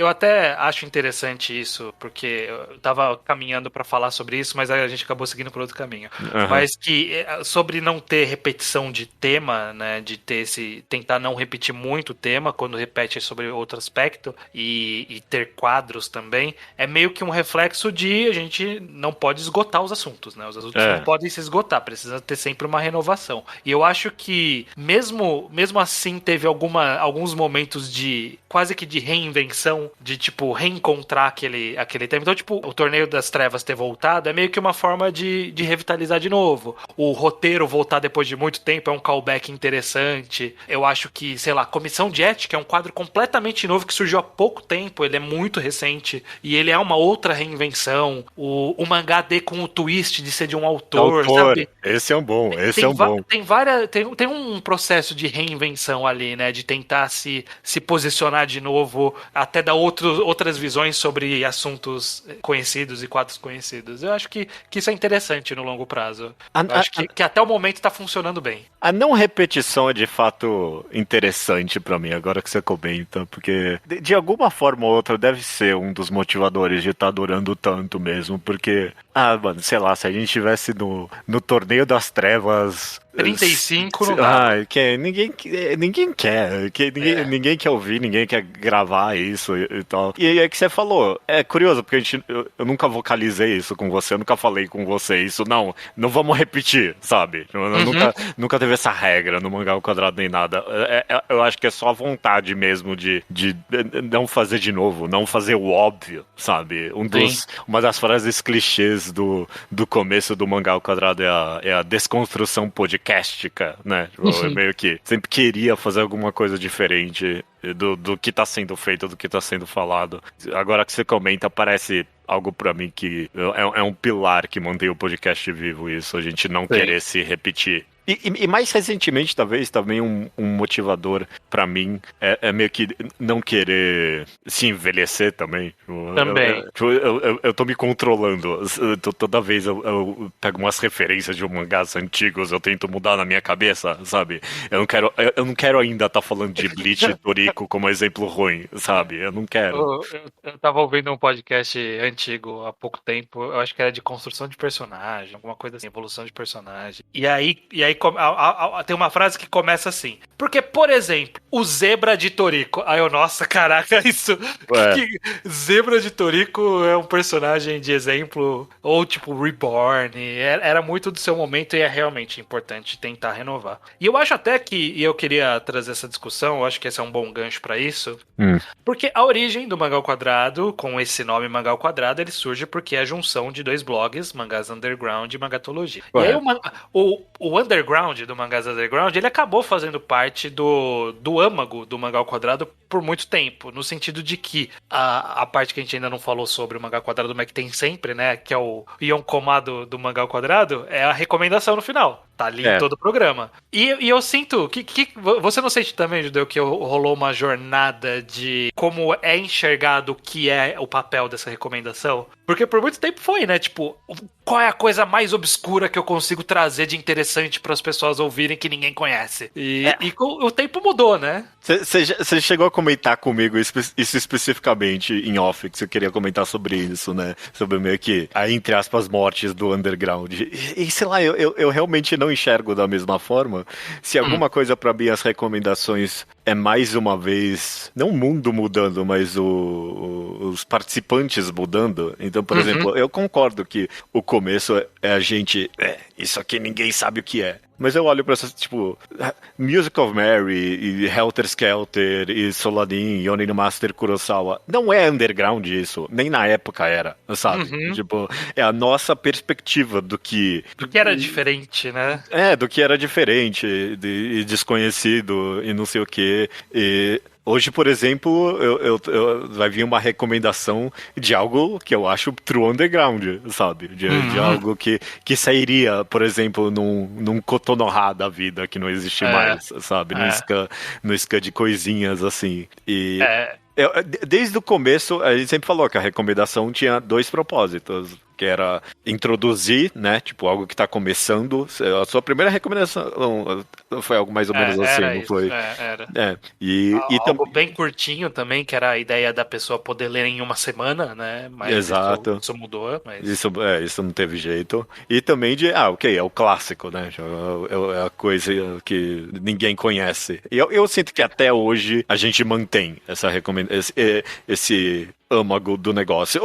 até acho interessante isso, porque eu tava caminhando pra falar sobre isso, mas a gente acabou seguindo por outro caminho. Mas que sobre não ter repetição de tema, né, de ter tentar não repetir muito o tema quando repete sobre outro aspecto e ter quadros também, é meio que um reflexo de a gente não pode esgotar os assuntos, né? Os assuntos não podem se esgotar. Precisa ter sempre uma renovação. E eu acho que, mesmo assim, teve alguns momentos de quase que de reinvenção, de tipo, reencontrar aquele tema. Então, tipo, o Torneio das Trevas ter voltado é meio que uma forma de revitalizar de novo. O roteiro voltar depois de muito tempo é um callback interessante. Eu acho que, sei lá, Comissão de Ética é um quadro completamente novo que surgiu há pouco tempo. Ele é muito recente e ele é uma outra reinvenção. O mangá D com o twist de ser de um autor. Sabe? Esse é um bom, Tem um processo de reinvenção ali, né? De tentar se posicionar de novo, até dar outras visões sobre assuntos conhecidos e quadros conhecidos. Eu acho que isso é interessante no longo prazo. Eu acho que até o momento tá funcionando bem. A não repetição é de fato interessante pra mim, agora que você comenta, porque de alguma forma ou outra deve ser um dos motivadores de estar durando tanto mesmo, porque, mano, sei lá, se a gente estivesse no Torneio das Trevas 35 não dá. Ninguém quer. Ninguém quer ouvir, ninguém quer gravar isso e tal. E é que você falou, é curioso, porque eu nunca vocalizei isso com você, eu nunca falei com você isso, não vamos repetir, sabe? Nunca teve essa regra no Mangá ao Quadrado nem nada. Eu acho que é só a vontade mesmo de não fazer de novo, não fazer o óbvio, sabe? Uma das frases clichês do começo do Mangá ao Quadrado é a desconstrução podcastica, né? Eu meio que sempre queria fazer alguma coisa diferente do que tá sendo feito, do que tá sendo falado. Agora que você comenta, parece algo pra mim que é um pilar que mantém o podcast vivo, isso, a gente não querer se repetir. E mais recentemente, talvez, também um motivador pra mim é meio que não querer se envelhecer também. Também. Eu tô me controlando. Toda vez eu pego umas referências de mangás antigos, eu tento mudar na minha cabeça, sabe? Eu não quero ainda estar falando de Bleach e Toriko como exemplo ruim, sabe? Eu não quero. Eu tava ouvindo um podcast antigo há pouco tempo, eu acho que era de construção de personagem, alguma coisa assim, evolução de personagem. E aí tem uma frase que começa assim. Porque, por exemplo, o Zebra de Toriko. Aí eu, nossa, caraca, isso. Zebra de Toriko é um personagem de exemplo. Ou tipo, Reborn. Era muito do seu momento e é realmente importante tentar renovar. E eu acho até que, e eu queria trazer essa discussão, eu acho que esse é um bom gancho pra isso. Porque a origem do Mangá ao Quadrado, com esse nome Mangá ao Quadrado, ele surge porque é a junção de dois blogs, Mangás Underground e Mangatologia. E aí o underground do Mangás Underground, ele acabou fazendo parte do âmago do Mangá ao Quadrado por muito tempo, no sentido de que a parte que a gente ainda não falou sobre o Mangá ao Quadrado, mas que tem sempre, né, que é o Yonkoma do Mangá ao Quadrado, é a recomendação no final. Tá ali em todo o programa. E eu sinto que você não sente também, Judeu, que rolou uma jornada de como é enxergado o que é o papel dessa recomendação? Porque por muito tempo foi, né? Tipo, qual é a coisa mais obscura que eu consigo trazer de interessante para as pessoas ouvirem que ninguém conhece? E o tempo mudou, né? Você chegou a comentar comigo isso especificamente em off, que você queria comentar sobre isso, né? Sobre meio que a, entre aspas, mortes do underground. E sei lá, eu realmente não enxergo da mesma forma. Se alguma coisa pra mim, as recomendações é mais uma vez, não o mundo mudando, mas os participantes mudando. Então, por exemplo, eu concordo que o começo é a gente, isso aqui ninguém sabe o que é. Mas eu olho pra essas, tipo, Music of Mary, e Helter Skelter, e Solanin, e Onin Master Kurosawa. Não é underground isso, nem na época era, sabe? Tipo, é a nossa perspectiva do que... Do que era diferente, né? Do que era diferente, e desconhecido, e não sei o quê. E... Hoje, por exemplo, vai vir uma recomendação de algo que eu acho true underground, sabe? De algo que sairia, por exemplo, num Kotonoha da vida, que não existe mais, sabe? No ska de coisinhas, assim. E... Desde o começo, a gente sempre falou que a recomendação tinha dois propósitos, que era introduzir, né, tipo, algo que tá começando. A sua primeira recomendação foi algo mais ou menos assim, não foi? Era. Algo bem curtinho também, que era a ideia da pessoa poder ler em uma semana, né? Mas exato. Isso mudou, mas... Isso não teve jeito. E também é o clássico, né? É a coisa que ninguém conhece. E eu sinto que até hoje a gente mantém essa recomendação, esse âmago do negócio.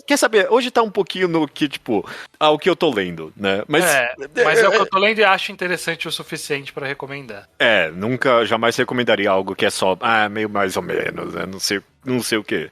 Quer saber? Hoje tá um pouquinho no que, tipo, o que eu tô lendo, né? Mas é o que eu tô lendo e acho interessante o suficiente pra recomendar. Nunca, jamais recomendaria algo que é só, meio mais ou menos, né? Não sei o quê.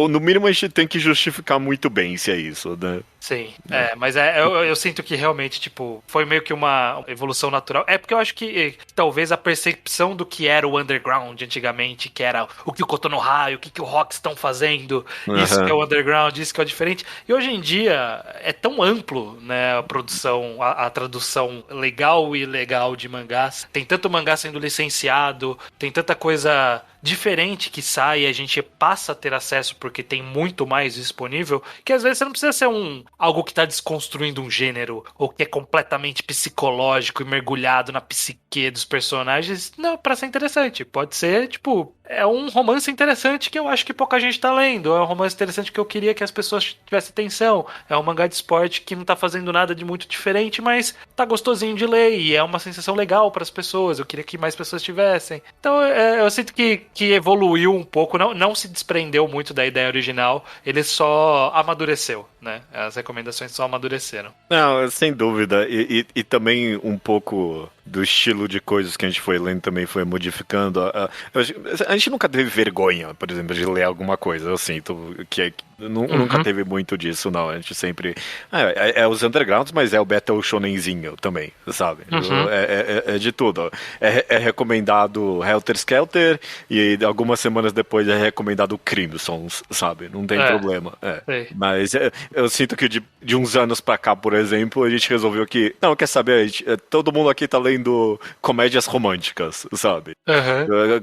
No mínimo a gente tem que justificar muito bem se é isso, né? Sim, mas eu sinto que realmente, tipo, foi meio que uma evolução natural. É porque eu acho que talvez a percepção do que era o underground antigamente, que era o que o Kotonoha, o que o Rock estão fazendo, isso que é o underground, isso que é o diferente. E hoje em dia é tão amplo, né, a produção, a tradução legal e ilegal de mangás. Tem tanto mangá sendo licenciado, tem tanta coisa diferente que sai e a gente passa a ter acesso porque tem muito mais disponível, que às vezes você não precisa ser algo que tá desconstruindo um gênero ou que é completamente psicológico e mergulhado na psique dos personagens. Não, pra ser interessante. Pode ser, tipo, é um romance interessante que eu acho que pouca gente tá lendo. É um romance interessante que eu queria que as pessoas tivessem atenção. É um mangá de esporte que não tá fazendo nada de muito diferente, mas tá gostosinho de ler e é uma sensação legal para as pessoas. Eu queria que mais pessoas tivessem. Então eu sinto que evoluiu um pouco, não se desprendeu muito da ideia original, ele só amadureceu, né? As recomendações só amadureceram. Não, sem dúvida. E também um pouco do estilo de coisas que a gente foi lendo também foi modificando. A gente nunca teve vergonha, por exemplo, de ler alguma coisa. Eu sinto que nunca teve muito disso, não. A gente sempre... É os undergrounds, mas é o Battle Shonenzinho também, sabe? É de tudo. É recomendado Helter Skelter e algumas semanas depois é recomendado Crimsons, sabe? Não tem problema. Mas eu sinto que de uns anos pra cá, por exemplo, a gente resolveu que... Não, quer saber? Todo mundo aqui tá lendo comédias românticas, sabe?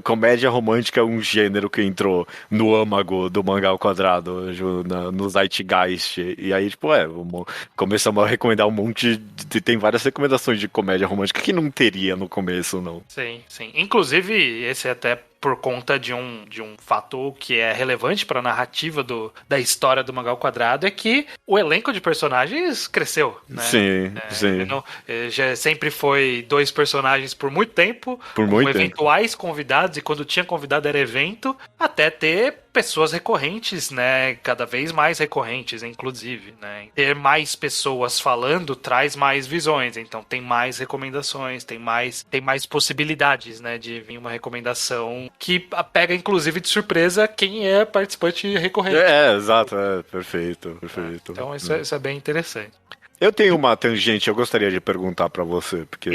Comédia romântica é um gênero que entrou no âmago do mangá ao quadrado, no Zeitgeist. E aí, tipo, começamos a recomendar um monte tem várias recomendações de comédia romântica que não teria no começo, não. Sim. Inclusive, esse até por conta de um fato que é relevante para a narrativa da história do mangá ao quadrado, é que o elenco de personagens cresceu, né? Sim. Já sempre foi 2 personagens por muito tempo, com eventuais convidados, e quando tinha convidado era evento, até ter pessoas recorrentes, né? Cada vez mais recorrentes, inclusive, né? Ter mais pessoas falando traz mais visões, então tem mais recomendações, tem mais possibilidades, né? De vir uma recomendação que pega, inclusive, de surpresa quem é participante recorrente. Exato, perfeito. Então isso é bem interessante. Eu tenho uma tangente, eu gostaria de perguntar pra você, porque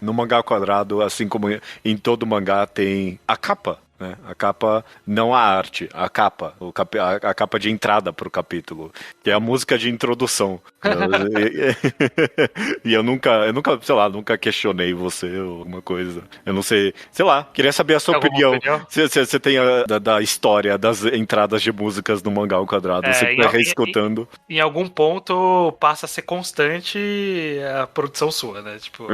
no mangá quadrado, assim como em todo mangá, tem a capa, né? A capa, não a arte, a capa, a capa de entrada pro capítulo, que é a música de introdução. E eu nunca, sei lá, nunca questionei você ou alguma coisa. Eu não sei, sei lá, queria saber a sua opinião. Você tem da história das entradas de músicas do Mangá ao Quadrado, você vai reescutando. Em algum ponto passa a ser constante a produção sua, né? Tipo,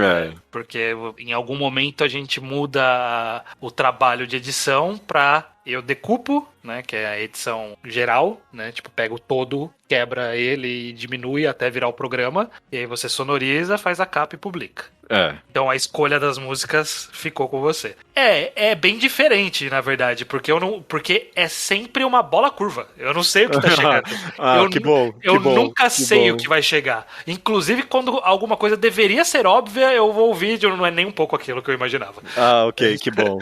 porque em algum momento a gente muda o trabalho de edição pra eu decupo, né, que é a edição geral, né, tipo, pega o todo, quebra ele e diminui até virar o programa, e aí você sonoriza, faz a capa e publica. Então a escolha das músicas ficou com você. É bem diferente, na verdade, porque é sempre uma bola curva. Eu não sei o que tá chegando. Que bom. Eu nunca sei o que vai chegar. Inclusive, quando alguma coisa deveria ser óbvia, eu vou ouvir e não é nem um pouco aquilo que eu imaginava. Ok, que bom.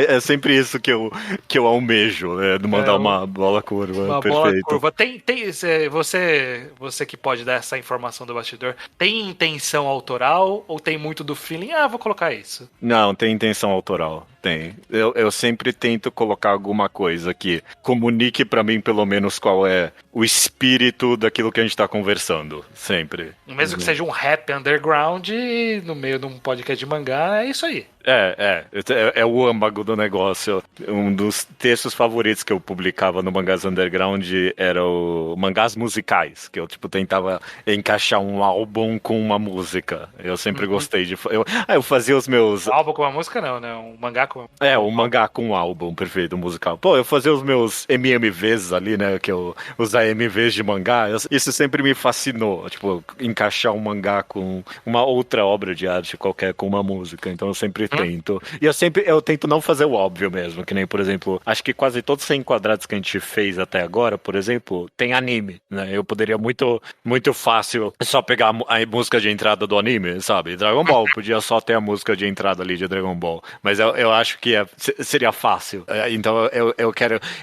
É sempre isso que eu almejo, né? De mandar uma bola curva. Uma perfeito. bola curva. Você que pode dar essa informação do bastidor, tem intenção autoral ou tem muito do feeling? Vou colocar isso. Não, tem intenção autoral. Tem. Eu sempre tento colocar alguma coisa que comunique pra mim, pelo menos, qual é o espírito daquilo que a gente tá conversando. Sempre. Mesmo que seja um rap underground no meio de um podcast de mangá, é isso aí. É o âmago do negócio. Um dos textos favoritos que eu publicava no Mangás Underground era o Mangás Musicais, que eu tentava encaixar um álbum com uma música. Eu sempre gostei de... Eu fazia os meus... Um álbum com uma música não, né? Um mangá com... um mangá com um álbum, perfeito, musical. Eu fazia os meus MMVs ali, né? Os AMVs de mangá. Isso sempre me fascinou. Encaixar um mangá com uma outra obra de arte qualquer, com uma música. Então eu sempre tento. E eu tento não fazer o óbvio mesmo, que nem, por exemplo, acho que quase todos os 100 quadrados que a gente fez até agora, por exemplo, tem anime, né? Eu poderia muito fácil só pegar a música de entrada do anime, sabe? Dragon Ball, podia só ter a música de entrada ali de Dragon Ball. Mas eu acho que seria fácil. Então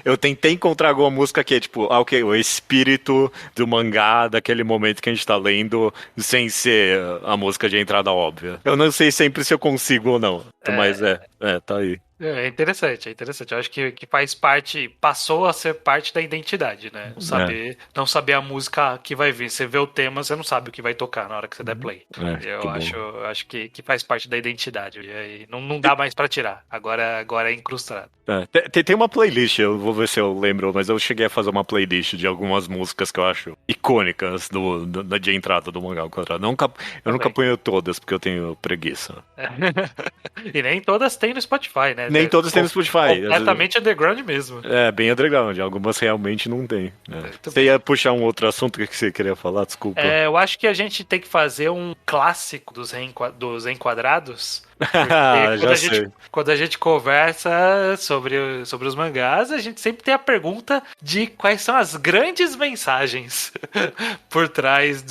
eu tentei encontrar alguma música que é o espírito do mangá, daquele momento que a gente tá lendo, sem ser a música de entrada óbvia. Eu não sei sempre se eu consigo ou não. Mas tá aí. É interessante. Eu acho que faz parte, passou a ser parte da identidade, né? Não saber a música que vai vir. Você vê o tema, você não sabe o que vai tocar na hora que você der play. Eu acho que faz parte da identidade. E aí não dá mais pra tirar. Agora é incrustado. Tem uma playlist, eu vou ver se eu lembro, mas eu cheguei a fazer uma playlist de algumas músicas que eu acho icônicas de entrada do Mangá ao Quadrado. Eu nunca ponho todas, porque eu tenho preguiça. E nem todas tem no Spotify, né? Nem todas tem no Spotify. Completamente underground mesmo. Bem underground. Algumas realmente não tem. Você ia puxar um outro assunto que você queria falar? Desculpa. Eu acho que a gente tem que fazer um clássico dos enquadrados. Quando a gente conversa sobre os mangás, a gente sempre tem a pergunta de quais são as grandes mensagens por trás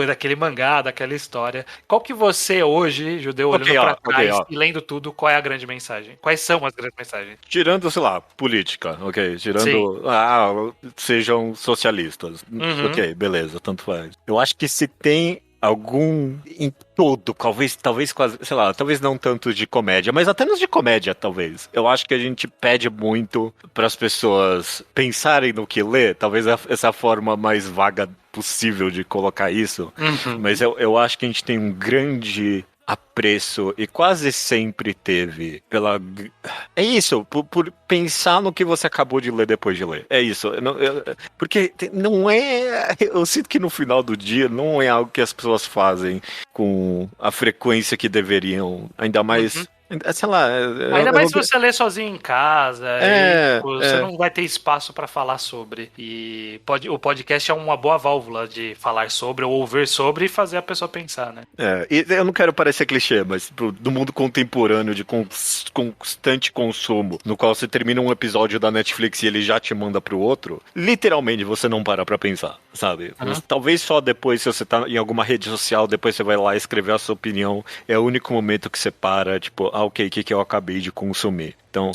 daquele mangá, daquela história. Qual que você hoje, judeu, olhando pra trás e lendo tudo, qual é a grande mensagem? Quais são as grandes mensagens? Tirando, sei lá, política, ok? Tirando, sejam socialistas. Ok, beleza, tanto faz. Eu acho que se tem algum em todo, talvez quase, sei lá, talvez não tanto de comédia, mas até nos de comédia, talvez. Eu acho que a gente pede muito para as pessoas pensarem no que lê, talvez essa forma mais vaga possível de colocar isso, mas eu acho que a gente tem um grande apreço, e quase sempre teve, é isso, por pensar no que você acabou de ler depois de ler. É isso. Porque não é... Eu sinto que no final do dia não é algo que as pessoas fazem com a frequência que deveriam, ainda mais... Sei lá... Ainda mais se você lê sozinho em casa, você não vai ter espaço pra falar sobre. E o podcast é uma boa válvula de falar sobre, ou ouvir sobre e fazer a pessoa pensar, né? E eu não quero parecer clichê, mas do mundo contemporâneo de constante consumo, no qual você termina um episódio da Netflix e ele já te manda pro outro, literalmente você não para pra pensar, sabe? Talvez só depois, se você tá em alguma rede social, depois você vai lá escrever a sua opinião, é o único momento que você para, o que eu acabei de consumir. Então,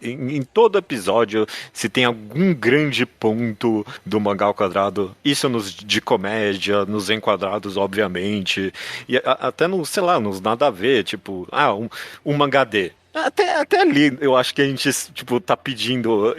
em todo episódio, se tem algum grande ponto do Mangá ao Quadrado, isso de comédia, nos enquadrados, obviamente, e até nos, sei lá, nos nada a ver, um mangá D. Até ali, eu acho que a gente, tipo, tá pedindo,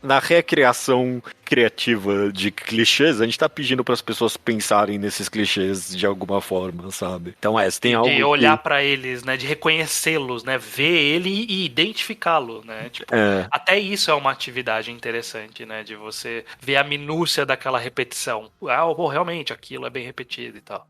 na recriação criativa de clichês, a gente tá pedindo para as pessoas pensarem nesses clichês de alguma forma, sabe? Então, se tem algo de olhar pra eles, né, de reconhecê-los, né, ver ele e identificá-lo, né? Tipo, até isso é uma atividade interessante, né, de você ver a minúcia daquela repetição. Realmente aquilo é bem repetido e tal.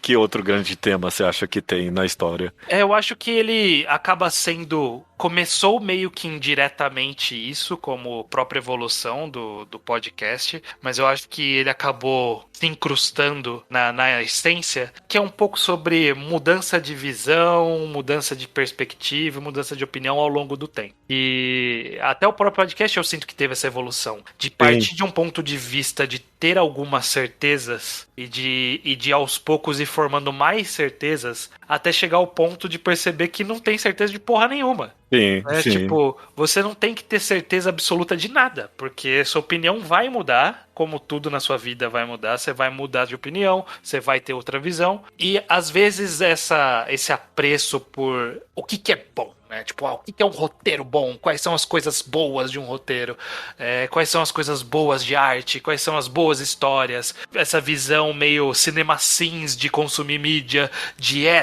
Que outro grande tema você acha que tem na história? Eu acho que ele acaba sendo... Começou meio que indiretamente isso, como própria evolução do podcast, mas eu acho que ele acabou se incrustando na essência, que é um pouco sobre mudança de visão, mudança de perspectiva, mudança de opinião ao longo do tempo. E até o próprio podcast eu sinto que teve essa evolução, de partir de um ponto de vista de ter algumas certezas e de aos poucos ir formando mais certezas, até chegar ao ponto de perceber que não tem certeza de porra nenhuma. Sim, sim. Tipo, você não tem que ter certeza absoluta de nada, porque sua opinião vai mudar, como tudo na sua vida vai mudar, você vai mudar de opinião, você vai ter outra visão, e às vezes esse apreço por o que é bom, né? Tipo, o que é um roteiro bom? Quais são as coisas boas de um roteiro? Quais são as coisas boas de arte? Quais são as boas histórias? Essa visão meio cinema sims de consumir mídia,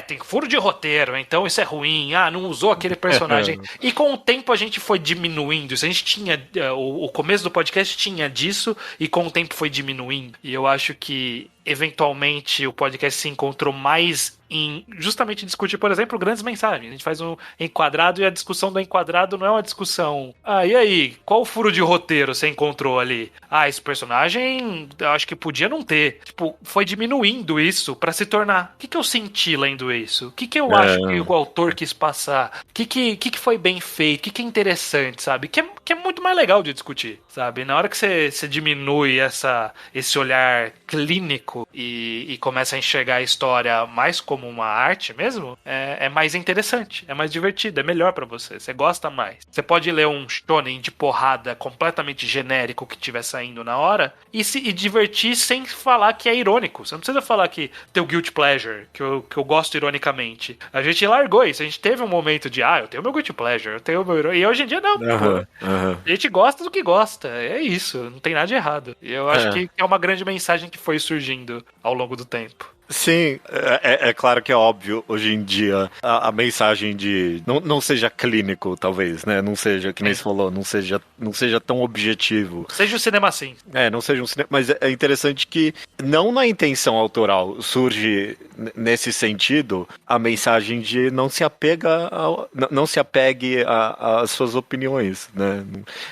tem furo de roteiro, então isso é ruim, não usou aquele personagem. E com o tempo a gente foi diminuindo isso. A gente tinha, o começo do podcast tinha disso, e com o tempo foi diminuindo. E eu acho que eventualmente o podcast se encontrou mais em justamente discutir, por exemplo, grandes mensagens. A gente faz um enquadrado e a discussão do enquadrado não é uma discussão. E aí? Qual furo de roteiro você encontrou ali? Esse personagem eu acho que podia não ter. Tipo, foi diminuindo isso pra se tornar. O que eu senti lendo isso? O que eu acho que o autor quis passar? O que foi bem feito? O que é interessante, sabe? Que é muito mais legal de discutir, sabe? Na hora que você diminui esse olhar clínico e começa a enxergar a história mais como uma arte mesmo, é mais interessante, é mais divertido, é melhor pra você gosta mais. Você pode ler um shonen de porrada completamente genérico que tiver saindo na hora e divertir sem falar que é irônico. Você não precisa falar que teu guilty pleasure, que eu gosto ironicamente. A gente largou isso, a gente teve um momento de eu tenho meu guilty pleasure, eu tenho meu e hoje em dia não. A gente gosta do que gosta, é isso, não tem nada de errado. E eu acho que é uma grande mensagem que foi surgindo ao longo do tempo. Sim, é claro que é óbvio, hoje em dia, a mensagem de... Não seja clínico, talvez, né? Não seja, que nem você falou, não seja tão objetivo. Seja o cinema assim. Não seja um cinema... Mas é interessante que, não na intenção autoral, surge, nesse sentido, a mensagem de não se apegue às suas opiniões, né?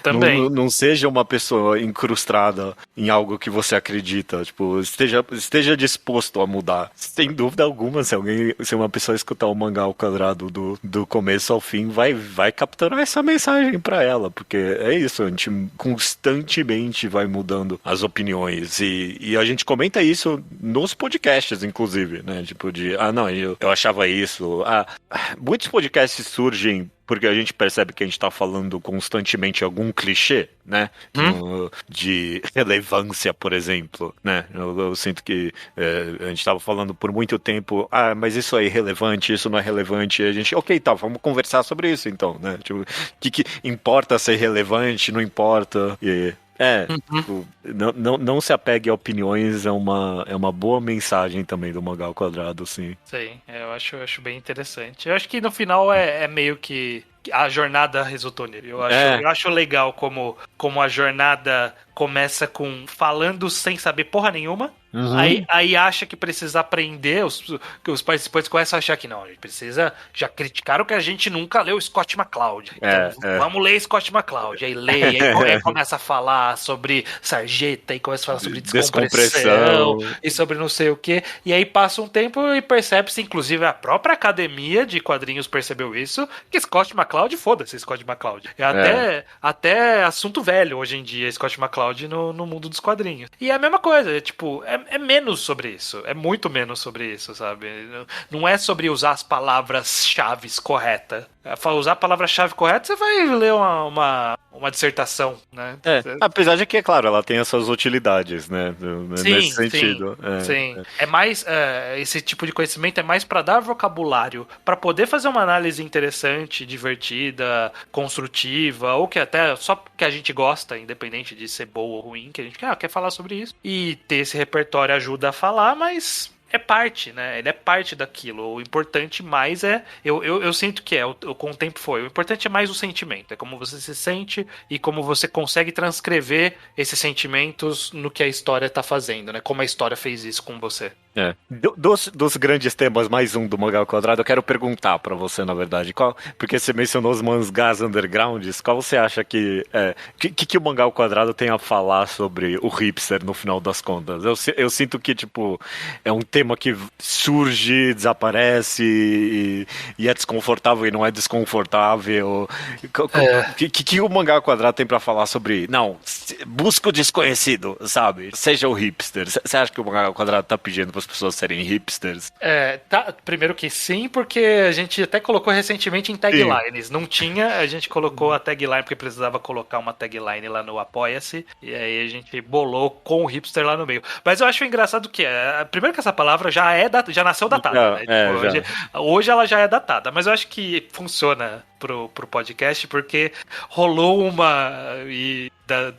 Também. Não seja uma pessoa incrustada em algo que você acredita. Tipo, esteja disposto a mudar. Sem dúvida alguma, se uma pessoa escutar o mangá ao quadrado do começo ao fim, vai capturar essa mensagem pra ela, porque é isso, a gente constantemente vai mudando as opiniões e a gente comenta isso nos podcasts, inclusive, né? Tipo não, eu achava isso. Muitos podcasts surgem porque a gente percebe que a gente tá falando constantemente algum clichê, né? De relevância, por exemplo, né? Eu sinto que a gente tava falando por muito tempo, mas isso é irrelevante, isso não é relevante, e a gente, ok, tá, vamos conversar sobre isso então, né? Tipo, o que importa ser relevante, não importa, tipo, não se apegue a opiniões, é uma boa mensagem também do Mangá ao Quadrado, sim. Sim, eu acho bem interessante. Eu acho que no final é meio que a jornada resultou nele. Eu acho legal como a jornada começa falando sem saber porra nenhuma. Aí acha que precisa aprender, os participantes começam a achar que não, a gente precisa já criticar o que a gente nunca leu, Scott McCloud. Então, vamos ler Scott McCloud. Aí lê, aí começa a falar sobre sarjeta, e começa a falar sobre descompressão e sobre não sei o que. E aí passa um tempo e percebe-se, inclusive a própria academia de quadrinhos percebeu isso, que Scott McCloud, foda-se Scott McCloud. Até assunto velho hoje em dia, Scott McCloud no mundo dos quadrinhos. E é a mesma coisa, é menos sobre isso. É muito menos sobre isso, sabe? Não é sobre usar as palavras-chave corretas. Usar a palavra-chave correta, você vai ler uma dissertação, né? Apesar de que, é claro, ela tem as suas utilidades, né? Nesse sentido. Sim. É mais, esse tipo de conhecimento é mais para dar vocabulário, para poder fazer uma análise interessante, divertida, construtiva, ou que até só que a gente gosta, independente de ser boa ou ruim, que a gente quer falar sobre isso. E ter esse repertório ajuda a falar, mas é parte, né? Ele é parte daquilo. O importante mais eu sinto que com o tempo foi. O importante é mais o sentimento. É como você se sente e como você consegue transcrever esses sentimentos no que a história tá fazendo, né? Como a história fez isso com você. Dos grandes temas, mais um do Mangá ao Quadrado, eu quero perguntar pra você, na verdade, porque você mencionou os mangás undergrounds, qual você acha que o Mangá ao Quadrado tem a falar sobre o hipster no final das contas? Eu sinto que, tipo, é um tema que surge, desaparece e é desconfortável e não é desconfortável. Que o Mangá ao Quadrado tem pra falar sobre, não, busca o desconhecido, sabe? Seja o hipster. Você acha que o Mangá ao Quadrado tá pedindo para as pessoas serem hipsters? Primeiro que sim, porque a gente até colocou recentemente em taglines. Sim. Não tinha, a gente colocou a tagline porque precisava colocar uma tagline lá no Apoia-se, e aí a gente bolou com o hipster lá no meio. Mas eu acho engraçado que primeiro que essa palavra já nasceu datada, né? Hoje ela já é datada, mas eu acho que funciona pro podcast, porque rolou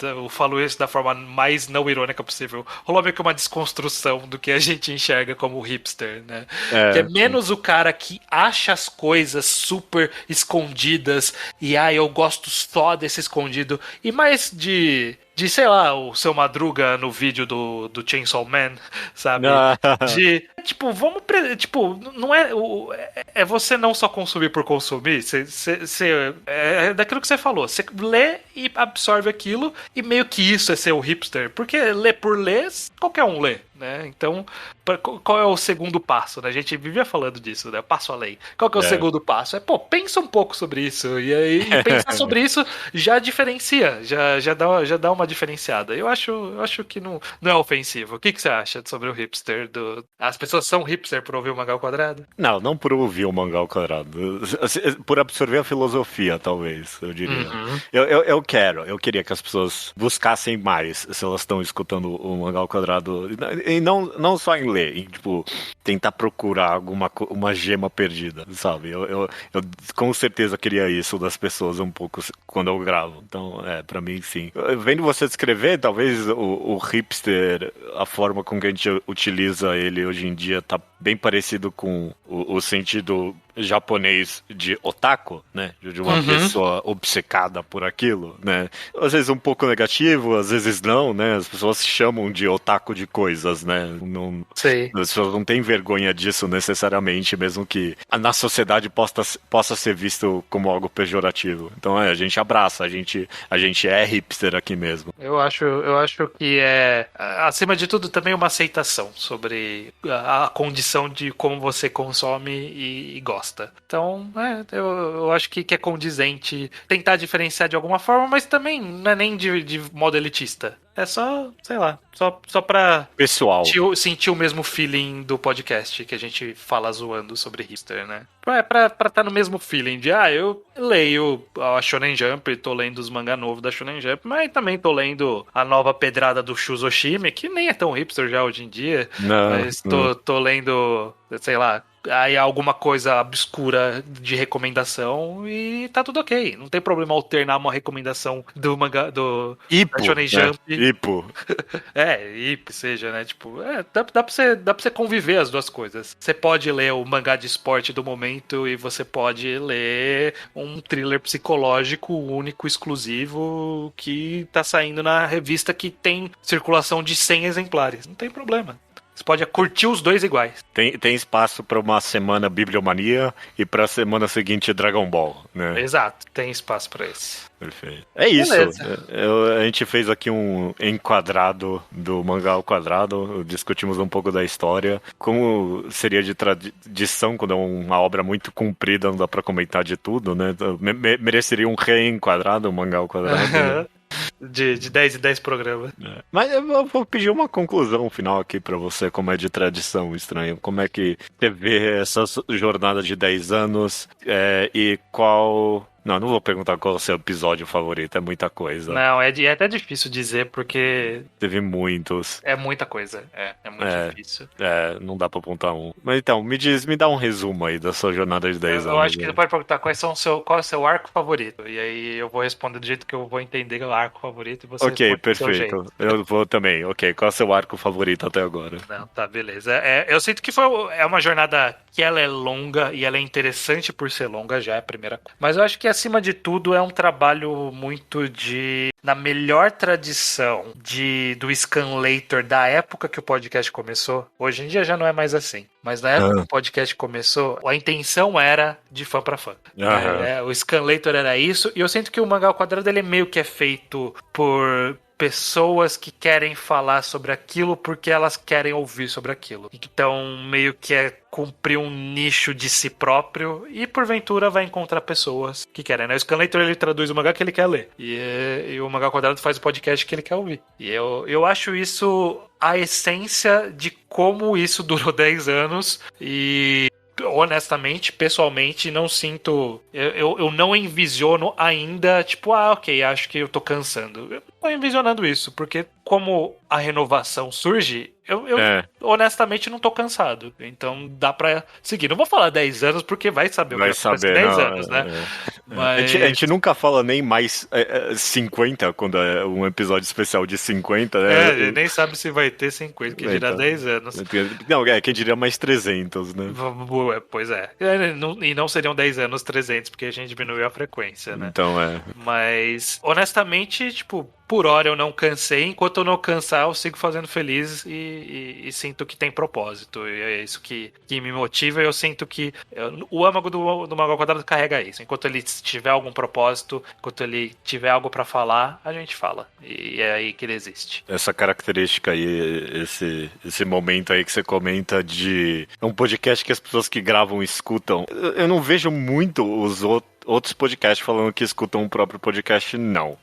eu falo isso da forma mais não irônica possível, rolou meio que uma desconstrução do que a gente enxerga como hipster, né? Que é menos o cara que acha as coisas super escondidas e eu gosto só desse escondido, e mais de sei lá, o Seu Madruga no vídeo do Chainsaw Man, sabe? Não é você não só consumir por consumir, é daquilo que você falou, você lê e absorve aquilo, e meio que isso é ser o hipster, porque ler por ler, qualquer um lê, né? Então, qual é o segundo passo, né? A gente vivia falando disso, né? Passo além. Qual que é o segundo passo? Pensa um pouco sobre isso, e aí pensar sobre isso já diferencia, já dá uma diferenciada. Eu acho que não é ofensivo. O que você acha sobre o hipster? As pessoas são hipster por ouvir o Mangá ao Quadrado? Não por ouvir o Mangá ao Quadrado. Por absorver a filosofia, talvez, eu diria. Uhum. Eu queria que as pessoas buscassem mais se elas estão escutando o Mangá ao Quadrado. E não só em ler, em, tipo, tentar procurar uma gema perdida, sabe? Eu com certeza queria isso das pessoas um pouco quando eu gravo. Então, pra mim, sim. Vendo você descrever, talvez o hipster, a forma com que a gente utiliza ele hoje em dia tá bem parecido com o sentido japonês de otaku, né? De uma pessoa obcecada por aquilo, né? Às vezes um pouco negativo, às vezes não, né? As pessoas chamam de otaku de coisas, né? As pessoas não têm vergonha disso necessariamente, mesmo que na sociedade possa ser visto como algo pejorativo. Então a gente abraça, a gente é hipster aqui mesmo. Eu acho que acima de tudo, também uma aceitação sobre a condição de como você consome e gosta. Então, eu acho que é condizente tentar diferenciar de alguma forma, mas também não é nem de modo elitista. É só, sei lá, só pra pessoal sentir o mesmo feeling do podcast que a gente fala zoando sobre hipster, né? Pra tá no mesmo feeling de, eu leio a Shonen Jump, tô lendo os mangá novos da Shonen Jump, mas também tô lendo a nova pedrada do Shuzoshime, que nem é tão hipster já hoje em dia, mas tô lendo, sei lá, aí alguma coisa obscura de recomendação e tá tudo ok. Não tem problema alternar uma recomendação do mangá do Shonen Jump. Ipo. Ipo seja, né? Tipo, dá pra você conviver as duas coisas. Você pode ler o mangá de esporte do momento e você pode ler um thriller psicológico único, exclusivo, que tá saindo na revista que tem circulação de 100 exemplares. Não tem problema. Você pode curtir os dois iguais. Tem espaço para uma semana Bibliomania e para a semana seguinte Dragon Ball, né? Exato, tem espaço para esse. Perfeito. É isso. A gente fez aqui um enquadrado do Mangá ao Quadrado, discutimos um pouco da história, como seria de tradição quando é uma obra muito comprida, não dá para comentar de tudo, né? Mereceria um reenquadrado, o Mangá ao Quadrado. Né? De 10 em 10 programas. Mas eu vou pedir uma conclusão final aqui pra você, como é de tradição, Estranho. Como é que você vê essa jornada de 10 anos e qual Não vou perguntar qual é o seu episódio favorito, é muita coisa. Não, é até difícil dizer, porque Teve muitos. é muita coisa. É muito difícil. Não dá pra apontar um. Mas então, me dá um resumo aí da sua jornada de 10 anos. Eu acho que você pode perguntar qual é o seu arco favorito. E aí eu vou responder do jeito que eu vou entender o arco favorito e você Ok, responde do seu perfeito. jeito. Eu vou também. Ok, qual é o seu arco favorito até agora? Não, tá, beleza. Eu sinto que é uma jornada que ela é longa e ela é interessante por ser longa, já é a primeira coisa. Mas eu acho que, acima de tudo, é um trabalho muito na melhor tradição do Scanlator da época que o podcast começou. Hoje em dia já não é mais assim. Mas na época que o podcast começou, a intenção era de fã pra fã. O Scanlator era isso. E eu sinto que o Mangá ao Quadrado ele meio que é feito por pessoas que querem falar sobre aquilo porque elas querem ouvir sobre aquilo. Então, meio que é cumprir um nicho de si próprio e, porventura, vai encontrar pessoas que querem, né? O Scanlator, ele traduz o mangá que ele quer ler. E o Mangá ao Quadrado faz o podcast que ele quer ouvir. E eu acho isso a essência de como isso durou 10 anos e... honestamente, pessoalmente, não sinto... Eu não envisiono ainda, tipo, ok, acho que eu tô cansando. Eu tô envisionando isso, porque como a renovação surge, eu honestamente não tô cansado. Então dá pra seguir. Não vou falar 10 anos, porque vai saber o que vai acontecer 10 anos, né? Mas... A gente nunca fala nem mais 50, quando é um episódio especial de 50, né? Nem sabe se vai ter 50, que dirá 10 anos. Não, quem diria mais 300, né? Pois é. E não seriam 10 anos 300, porque a gente diminuiu a frequência, né? Então, Mas, honestamente, tipo, por hora eu não cansei. Enquanto eu não cansar, eu sigo fazendo feliz e sinto que tem propósito. E é isso que me motiva. E eu sinto que o âmago do Mangá ao Quadrado carrega isso. Enquanto ele tiver algum propósito, enquanto ele tiver algo pra falar, a gente fala. E é aí que ele existe. Essa característica aí, esse momento aí que você comenta de... É um podcast que as pessoas que gravam escutam. Eu não vejo muito os outros podcasts falando que escutam o próprio podcast, não.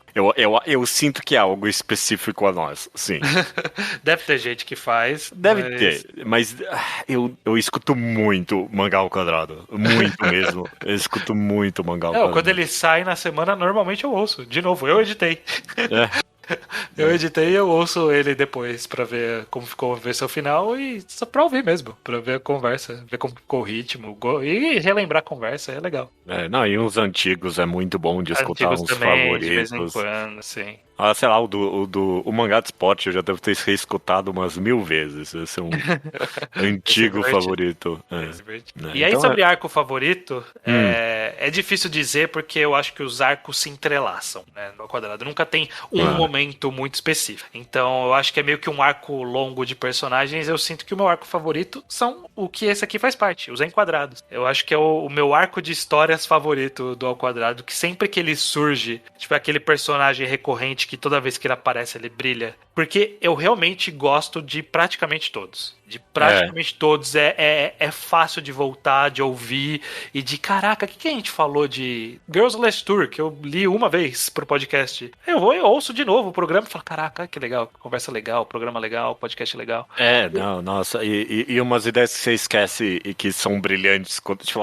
Eu sinto que é algo específico a nós, sim. Deve ter gente que faz. Deve ter, mas eu escuto muito Mangá ao Quadrado. Muito mesmo. Eu escuto muito Mangá ao Quadrado. Quando ele sai na semana, normalmente eu ouço. De novo, eu editei. Eu editei e eu ouço ele depois pra ver como ficou a versão final e só pra ouvir mesmo, pra ver a conversa, ver como ficou o ritmo e relembrar a conversa, é legal. E uns antigos é muito bom de escutar uns também, favoritos. de vez em quando, sim. Sei lá, o Mangá de Esporte eu já devo ter reescutado umas 1000 vezes. Esse é um antigo favorito. E aí, então, sobre arco favorito, é difícil dizer porque eu acho que os arcos se entrelaçam, né, no quadrado. Nunca tem um momento muito específico. Então, eu acho que é meio que um arco longo de personagens. Eu sinto que o meu arco favorito são o que esse aqui faz parte, os Enquadrados. Eu acho que é o meu arco de histórias favorito do Ao Quadrado, que sempre que ele surge, tipo aquele personagem recorrente que toda vez que ele aparece ele brilha. Porque eu realmente gosto de praticamente todos. De praticamente todos. É fácil de voltar, de ouvir. E de, caraca, o que a gente falou de Girls Last Tour, que eu li uma vez pro podcast. Eu ouço de novo o programa e falo, caraca, que legal, conversa legal, programa legal, podcast legal. Nossa. E umas ideias que você esquece e que são brilhantes. Tipo,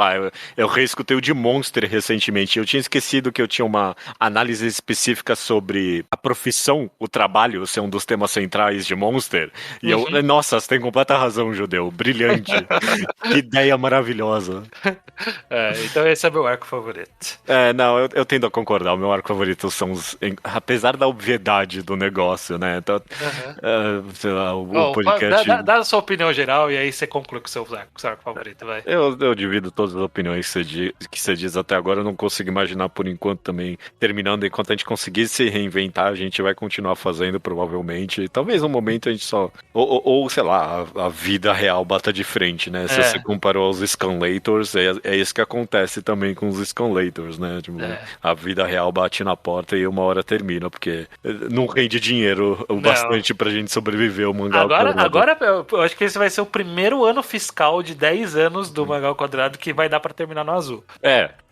eu reescutei o de Monster recentemente. Eu tinha esquecido que eu tinha uma análise específica sobre a profissão, o trabalho, ser um dos temas centrais de Monster. E nossa, você tem completa razão, Judeu. Brilhante. Que ideia maravilhosa. Então esse é meu arco favorito. Eu tendo a concordar. O meu arco favorito são os... Apesar da obviedade do negócio, né? Então, sei lá, o podcast... Dá a sua opinião geral e aí você conclui com o seu arco favorito, vai. Eu divido todas as opiniões que você diz até agora. Eu não consigo imaginar por enquanto também terminando. Enquanto a gente conseguir se reinventar, a gente vai continuar fazendo, provavelmente. Talvez um momento a gente só... Ou sei lá, a vida real bata de frente, né? Se você comparou aos Scanlators, é isso que acontece também com os Scanlators, né? Tipo, a vida real bate na porta e uma hora termina, porque não rende dinheiro o bastante pra gente sobreviver ao Mangá ao Quadrado. Agora eu acho que esse vai ser o primeiro ano fiscal de 10 anos do Mangá ao Quadrado que vai dar pra terminar no azul.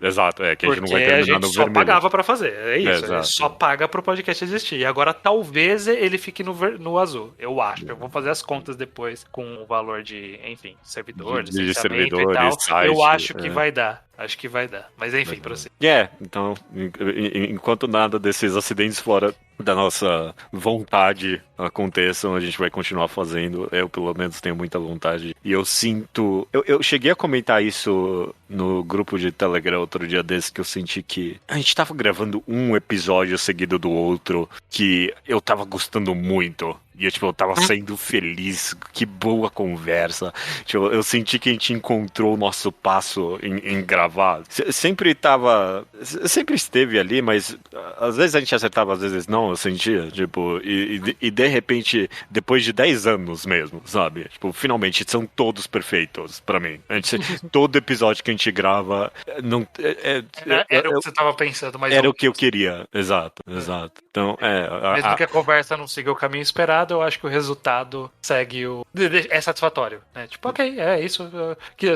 Exato. Que a gente não vai terminar no vermelho. A gente só pagava pra fazer, é isso. A gente só paga pro podcast existir. E agora talvez ele fique no azul, eu acho. Eu vou fazer as contas depois com o valor de, enfim, servidor, de servidor e tal. site, eu acho que vai dar. Acho que vai dar. Mas enfim, pra você. Então, enquanto nada desses acidentes fora da nossa vontade aconteçam, a gente vai continuar fazendo. Eu, pelo menos, tenho muita vontade. E eu sinto... Eu cheguei a comentar isso no grupo de Telegram outro dia desse, que eu senti que a gente tava gravando um episódio seguido do outro, que eu tava gostando muito. E eu tava sendo feliz, que boa conversa. Eu senti que a gente encontrou o nosso passo em gravar. Sempre esteve ali, mas às vezes a gente acertava, às vezes não, eu sentia, e de repente, depois de 10 anos mesmo, sabe? Finalmente são todos perfeitos pra mim. Todo episódio que a gente grava, não... Era o que você tava pensando, mas... Era o que eu queria, exato. Então, mesmo que a conversa não siga o caminho esperado, eu acho que o resultado é satisfatório, né? Ok, é isso.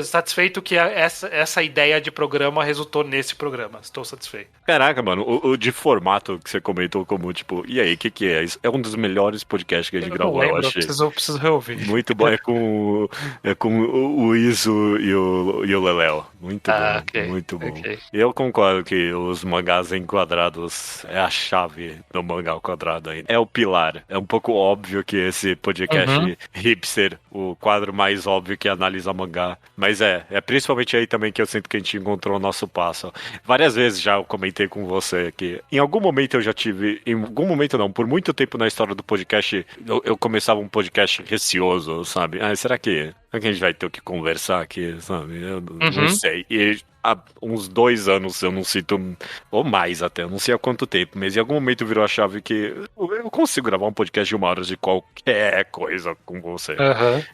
Satisfeito que essa ideia de programa resultou nesse programa. Estou satisfeito. Caraca, mano, o de formato que você comentou como, e aí, o que é isso? É um dos melhores podcasts que a gente gravou, eu achei. Preciso reouvir. Muito bom, é com o Iso e o Leléo. Muito bom, okay, muito bom. Okay. Eu concordo que os mangás enquadrados é a chave do mangá ao quadrado ainda. É o pilar. É um pouco óbvio que esse podcast hipster, o quadro mais óbvio que analisa mangá. Mas é principalmente aí também que eu sinto que a gente encontrou o nosso passo. Várias vezes já eu comentei com você que em algum momento eu já tive, em algum momento não, por muito tempo na história do podcast, eu começava um podcast receoso, sabe? Será que a gente vai ter o que conversar aqui, sabe? Eu não sei. E há uns 2 anos eu não sinto, ou mais até, eu não sei há quanto tempo, mas em algum momento virou a chave que eu consigo gravar um podcast de 1 hora de qualquer coisa com você.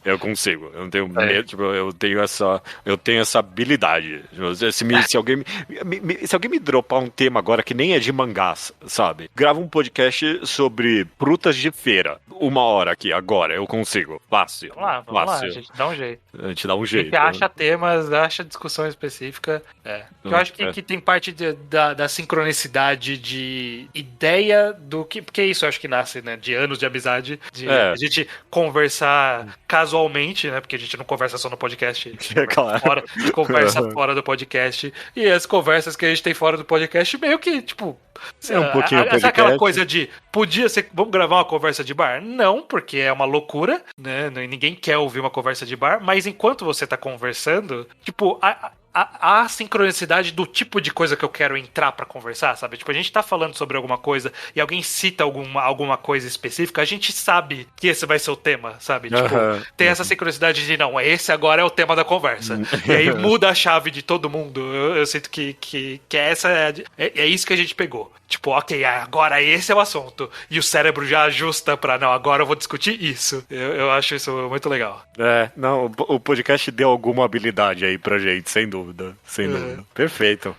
Eu consigo. Eu não tenho medo, eu tenho essa habilidade. Se alguém me dropar um tema agora que nem é de mangás, sabe? Grava um podcast sobre frutas de feira. 1 hora aqui, agora, eu consigo. Fácil. Vamos lá, a gente dá um jeito. A gente dá um jeito. A gente acha temas, acha discussão específica. Eu acho que tem parte da sincronicidade de ideia do que... Porque isso eu acho que nasce, né? De anos de amizade. A gente conversar casualmente, né? Porque a gente não conversa só no podcast. Claro. A gente conversa fora do podcast. E as conversas que a gente tem fora do podcast meio que, um pouquinho podcast. Aquela coisa de... Podia ser... Vamos gravar uma conversa de bar? Não, porque é uma loucura, né? Ninguém quer ouvir uma conversa de bar. Mas enquanto você tá conversando, a sincronicidade do tipo de coisa que eu quero entrar pra conversar, sabe? A gente tá falando sobre alguma coisa e alguém cita alguma coisa específica, a gente sabe que esse vai ser o tema, sabe? Tem essa sincronicidade de, não, esse agora é o tema da conversa. E aí muda a chave de todo mundo. Eu sinto que essa é isso que a gente pegou. Ok, agora esse é o assunto. E o cérebro já ajusta pra, não, agora eu vou discutir isso. Eu acho isso muito legal. Não, o podcast deu alguma habilidade aí pra gente, sem dúvida. Perfeito.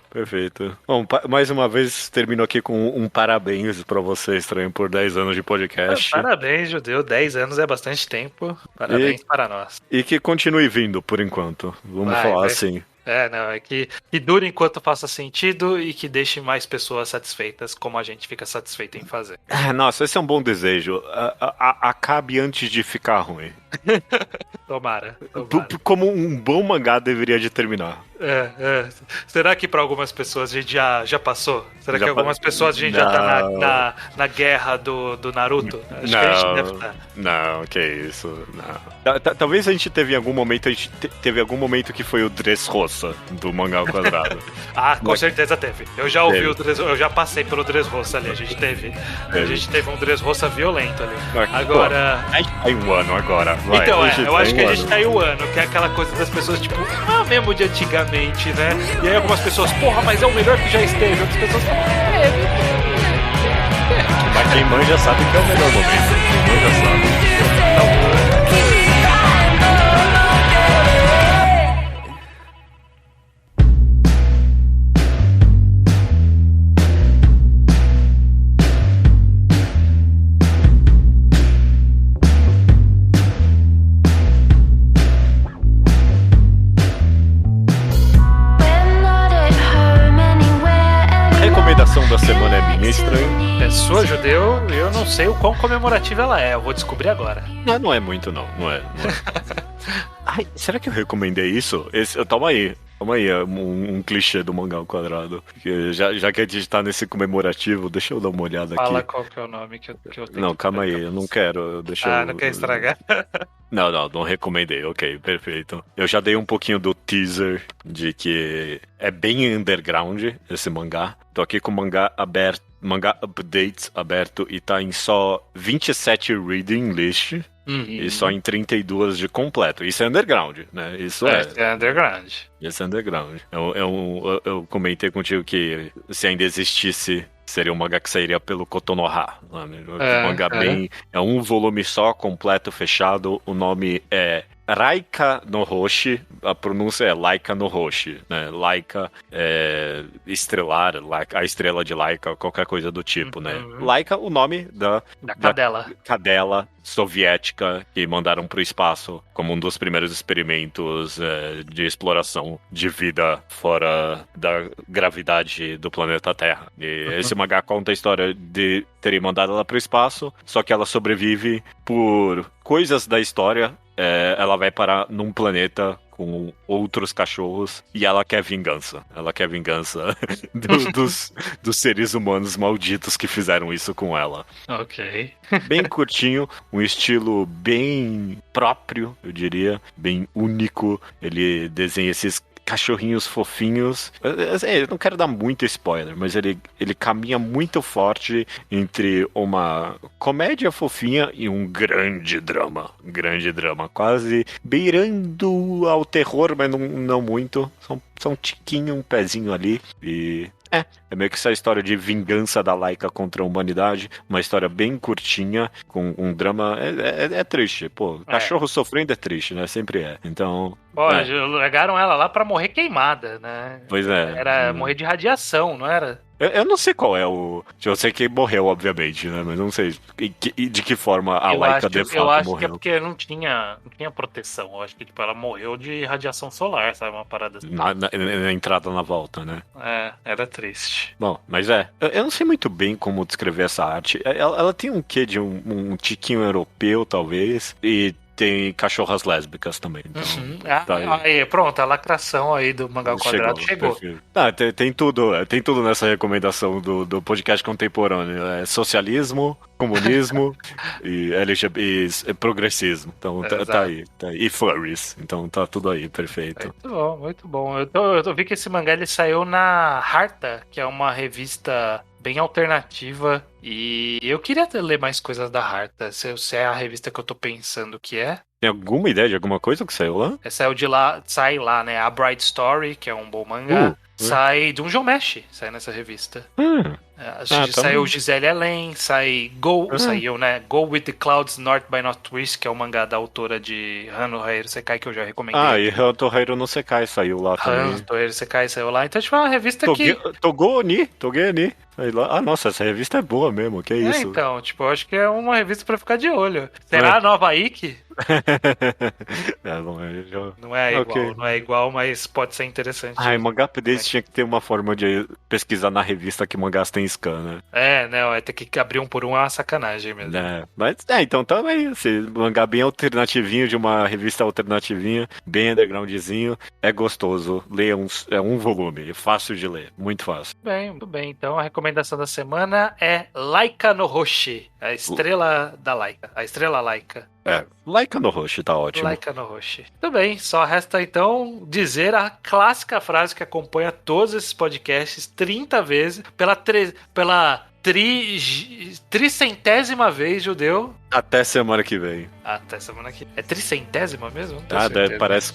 Bom, mais uma vez termino aqui com um parabéns pra você, Estranho, por 10 anos de podcast. Parabéns, Judeu. 10 anos é bastante tempo. Parabéns para nós. E que continue vindo, por enquanto. Vamos falar assim. É que dure enquanto faça sentido e que deixe mais pessoas satisfeitas, como a gente fica satisfeito em fazer. Nossa, esse é um bom desejo. Acabe antes de ficar ruim. Tomara. Como um bom mangá deveria de terminar. Será que para algumas pessoas a gente já passou? Será que algumas pessoas a gente já tá na guerra do Naruto? Acho que a gente deve estar. Não, que isso. Não. Talvez a gente teve em algum momento, teve algum momento que foi o Dressrosa do mangá ao quadrado. Com certeza teve. Eu já ouvi eu já passei pelo Dressrosa ali, a gente teve um Dressrosa violento ali. Agora... A gente tá em um ano agora. Vai, então, eu acho que a gente tá em um ano, que é aquela coisa das pessoas, mesmo de antigamente, né? E aí algumas pessoas, porra, mas é o melhor que já esteve. Outras pessoas falam, Mas quem manja sabe que é o melhor momento. Quem manja sabe. Da semana é minha, Estranho. É sua, Judeu, eu não sei o quão comemorativa ela é, eu vou descobrir agora. Não é muito, não é. Ai, será que eu recomendei isso? Toma aí. Calma aí, é um clichê do mangá ao quadrado. Já que a gente tá nesse comemorativo, deixa eu dar uma olhada aqui. Fala qual que é o nome que eu tenho. Não, calma aí, eu não quero. Não quer estragar? Não recomendei, ok, perfeito. Eu já dei um pouquinho do teaser de que é bem underground esse mangá. Tô aqui com o mangá aberto, mangá updates aberto e tá em só 27 reading list. E só em 32 de completo. Isso é underground, né? Isso é underground. Isso é underground. Eu comentei contigo que se ainda existisse, seria um mangá que sairia pelo Kotonoha. Mangá bem... É um volume só, completo, fechado. O nome é Laika no Hoshi. A pronúncia é Laika no Hoshi, né? Laika é estrelar, a estrela de Laika, qualquer coisa do tipo, né? Laika, o nome da cadela soviética que mandaram para o espaço como um dos primeiros experimentos de exploração de vida fora da gravidade do planeta Terra. E esse mangá conta a história de terem mandado ela para o espaço, só que ela sobrevive por coisas da história. Ela vai parar num planeta com outros cachorros e ela quer vingança. Ela quer vingança dos seres humanos malditos que fizeram isso com ela. Ok. Bem curtinho, um estilo bem próprio, eu diria, bem único. Ele desenha esses cachorrinhos fofinhos. Eu não quero dar muito spoiler, mas ele caminha muito forte entre uma comédia fofinha e um grande drama. Quase beirando ao terror, mas não muito. Só um tiquinho, um pezinho ali. E é meio que essa história de vingança da Laika contra a humanidade. Uma história bem curtinha, com um drama. É triste, pô. Cachorro sofrendo é triste, né? Sempre é. Então. Legaram ela lá pra morrer queimada, né? Pois é. Era morrer de radiação, não era? Eu não sei qual é o... Eu sei que morreu, obviamente, né? Mas não sei de que forma a Laika de fato morreu. Eu acho que é porque não tinha proteção. Eu acho que ela morreu de radiação solar, sabe? Uma parada assim. Na entrada, na volta, né? Era triste. Bom, mas eu não sei muito bem como descrever essa arte. Ela tem um quê de um tiquinho europeu, talvez, e tem cachorras lésbicas também. Então, tá aí, pronto, a lacração aí do Mangá ao Quadrado chegou. Tem tudo nessa recomendação do podcast contemporâneo. Socialismo, comunismo e LGBT e progressismo. Então tá aí. E furries. Então tá tudo aí, perfeito. Muito bom. Eu vi que esse mangá ele saiu na Harta, que é uma revista bem alternativa, e eu queria ler mais coisas da Harta. Se é a revista que eu tô pensando que é. Tem alguma ideia de alguma coisa que saiu lá? Sai lá, né? A Bright Story, que é um bom mangá. Sai Dungeon Mesh, sai nessa revista. Saiu Gisele Ellen, saiu, né? Go With The Clouds North by Northwest, que é o mangá da autora de Hanoheiru Sekai, que eu já recomendei. E Hanoheiru no Sekai saiu lá também. Hanoheiru Sekai saiu lá. Então, tipo, é uma revista que... Togoni. Nossa, essa revista é boa mesmo, que isso? Então, tipo, eu acho que é uma revista pra ficar de olho. Será a nova Ikki? Não é igual, mas pode ser interessante. Mangá Updates tinha que ter uma forma de pesquisar na revista que mangás tem scan, né? Vai ter que abrir um por um, é uma sacanagem mesmo. Então também, esse mangá bem alternativinho, de uma revista alternativinha, bem undergroundzinho, é gostoso. Leia é um volume, fácil de ler, muito fácil. Muito bem. Então a recomendação da semana é Laika no Hoshi, a estrela da Laika, a estrela Laika. Laika no Hoshi, tá ótimo. Laika no Hoshi. Tudo bem, só resta então dizer a clássica frase que acompanha todos esses podcasts 30 vezes, pela tricentésima vez, Judeu. Até semana que vem. É tricentésima mesmo?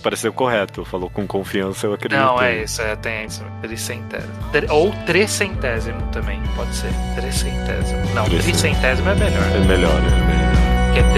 Pareceu correto. Falou com confiança, eu acredito. Não, é isso. Tem isso. Tricentésimo. Ou trecentésimo também, pode ser. Trecentésimo. Não, tricentésimo é melhor. É melhor. Que é 30º,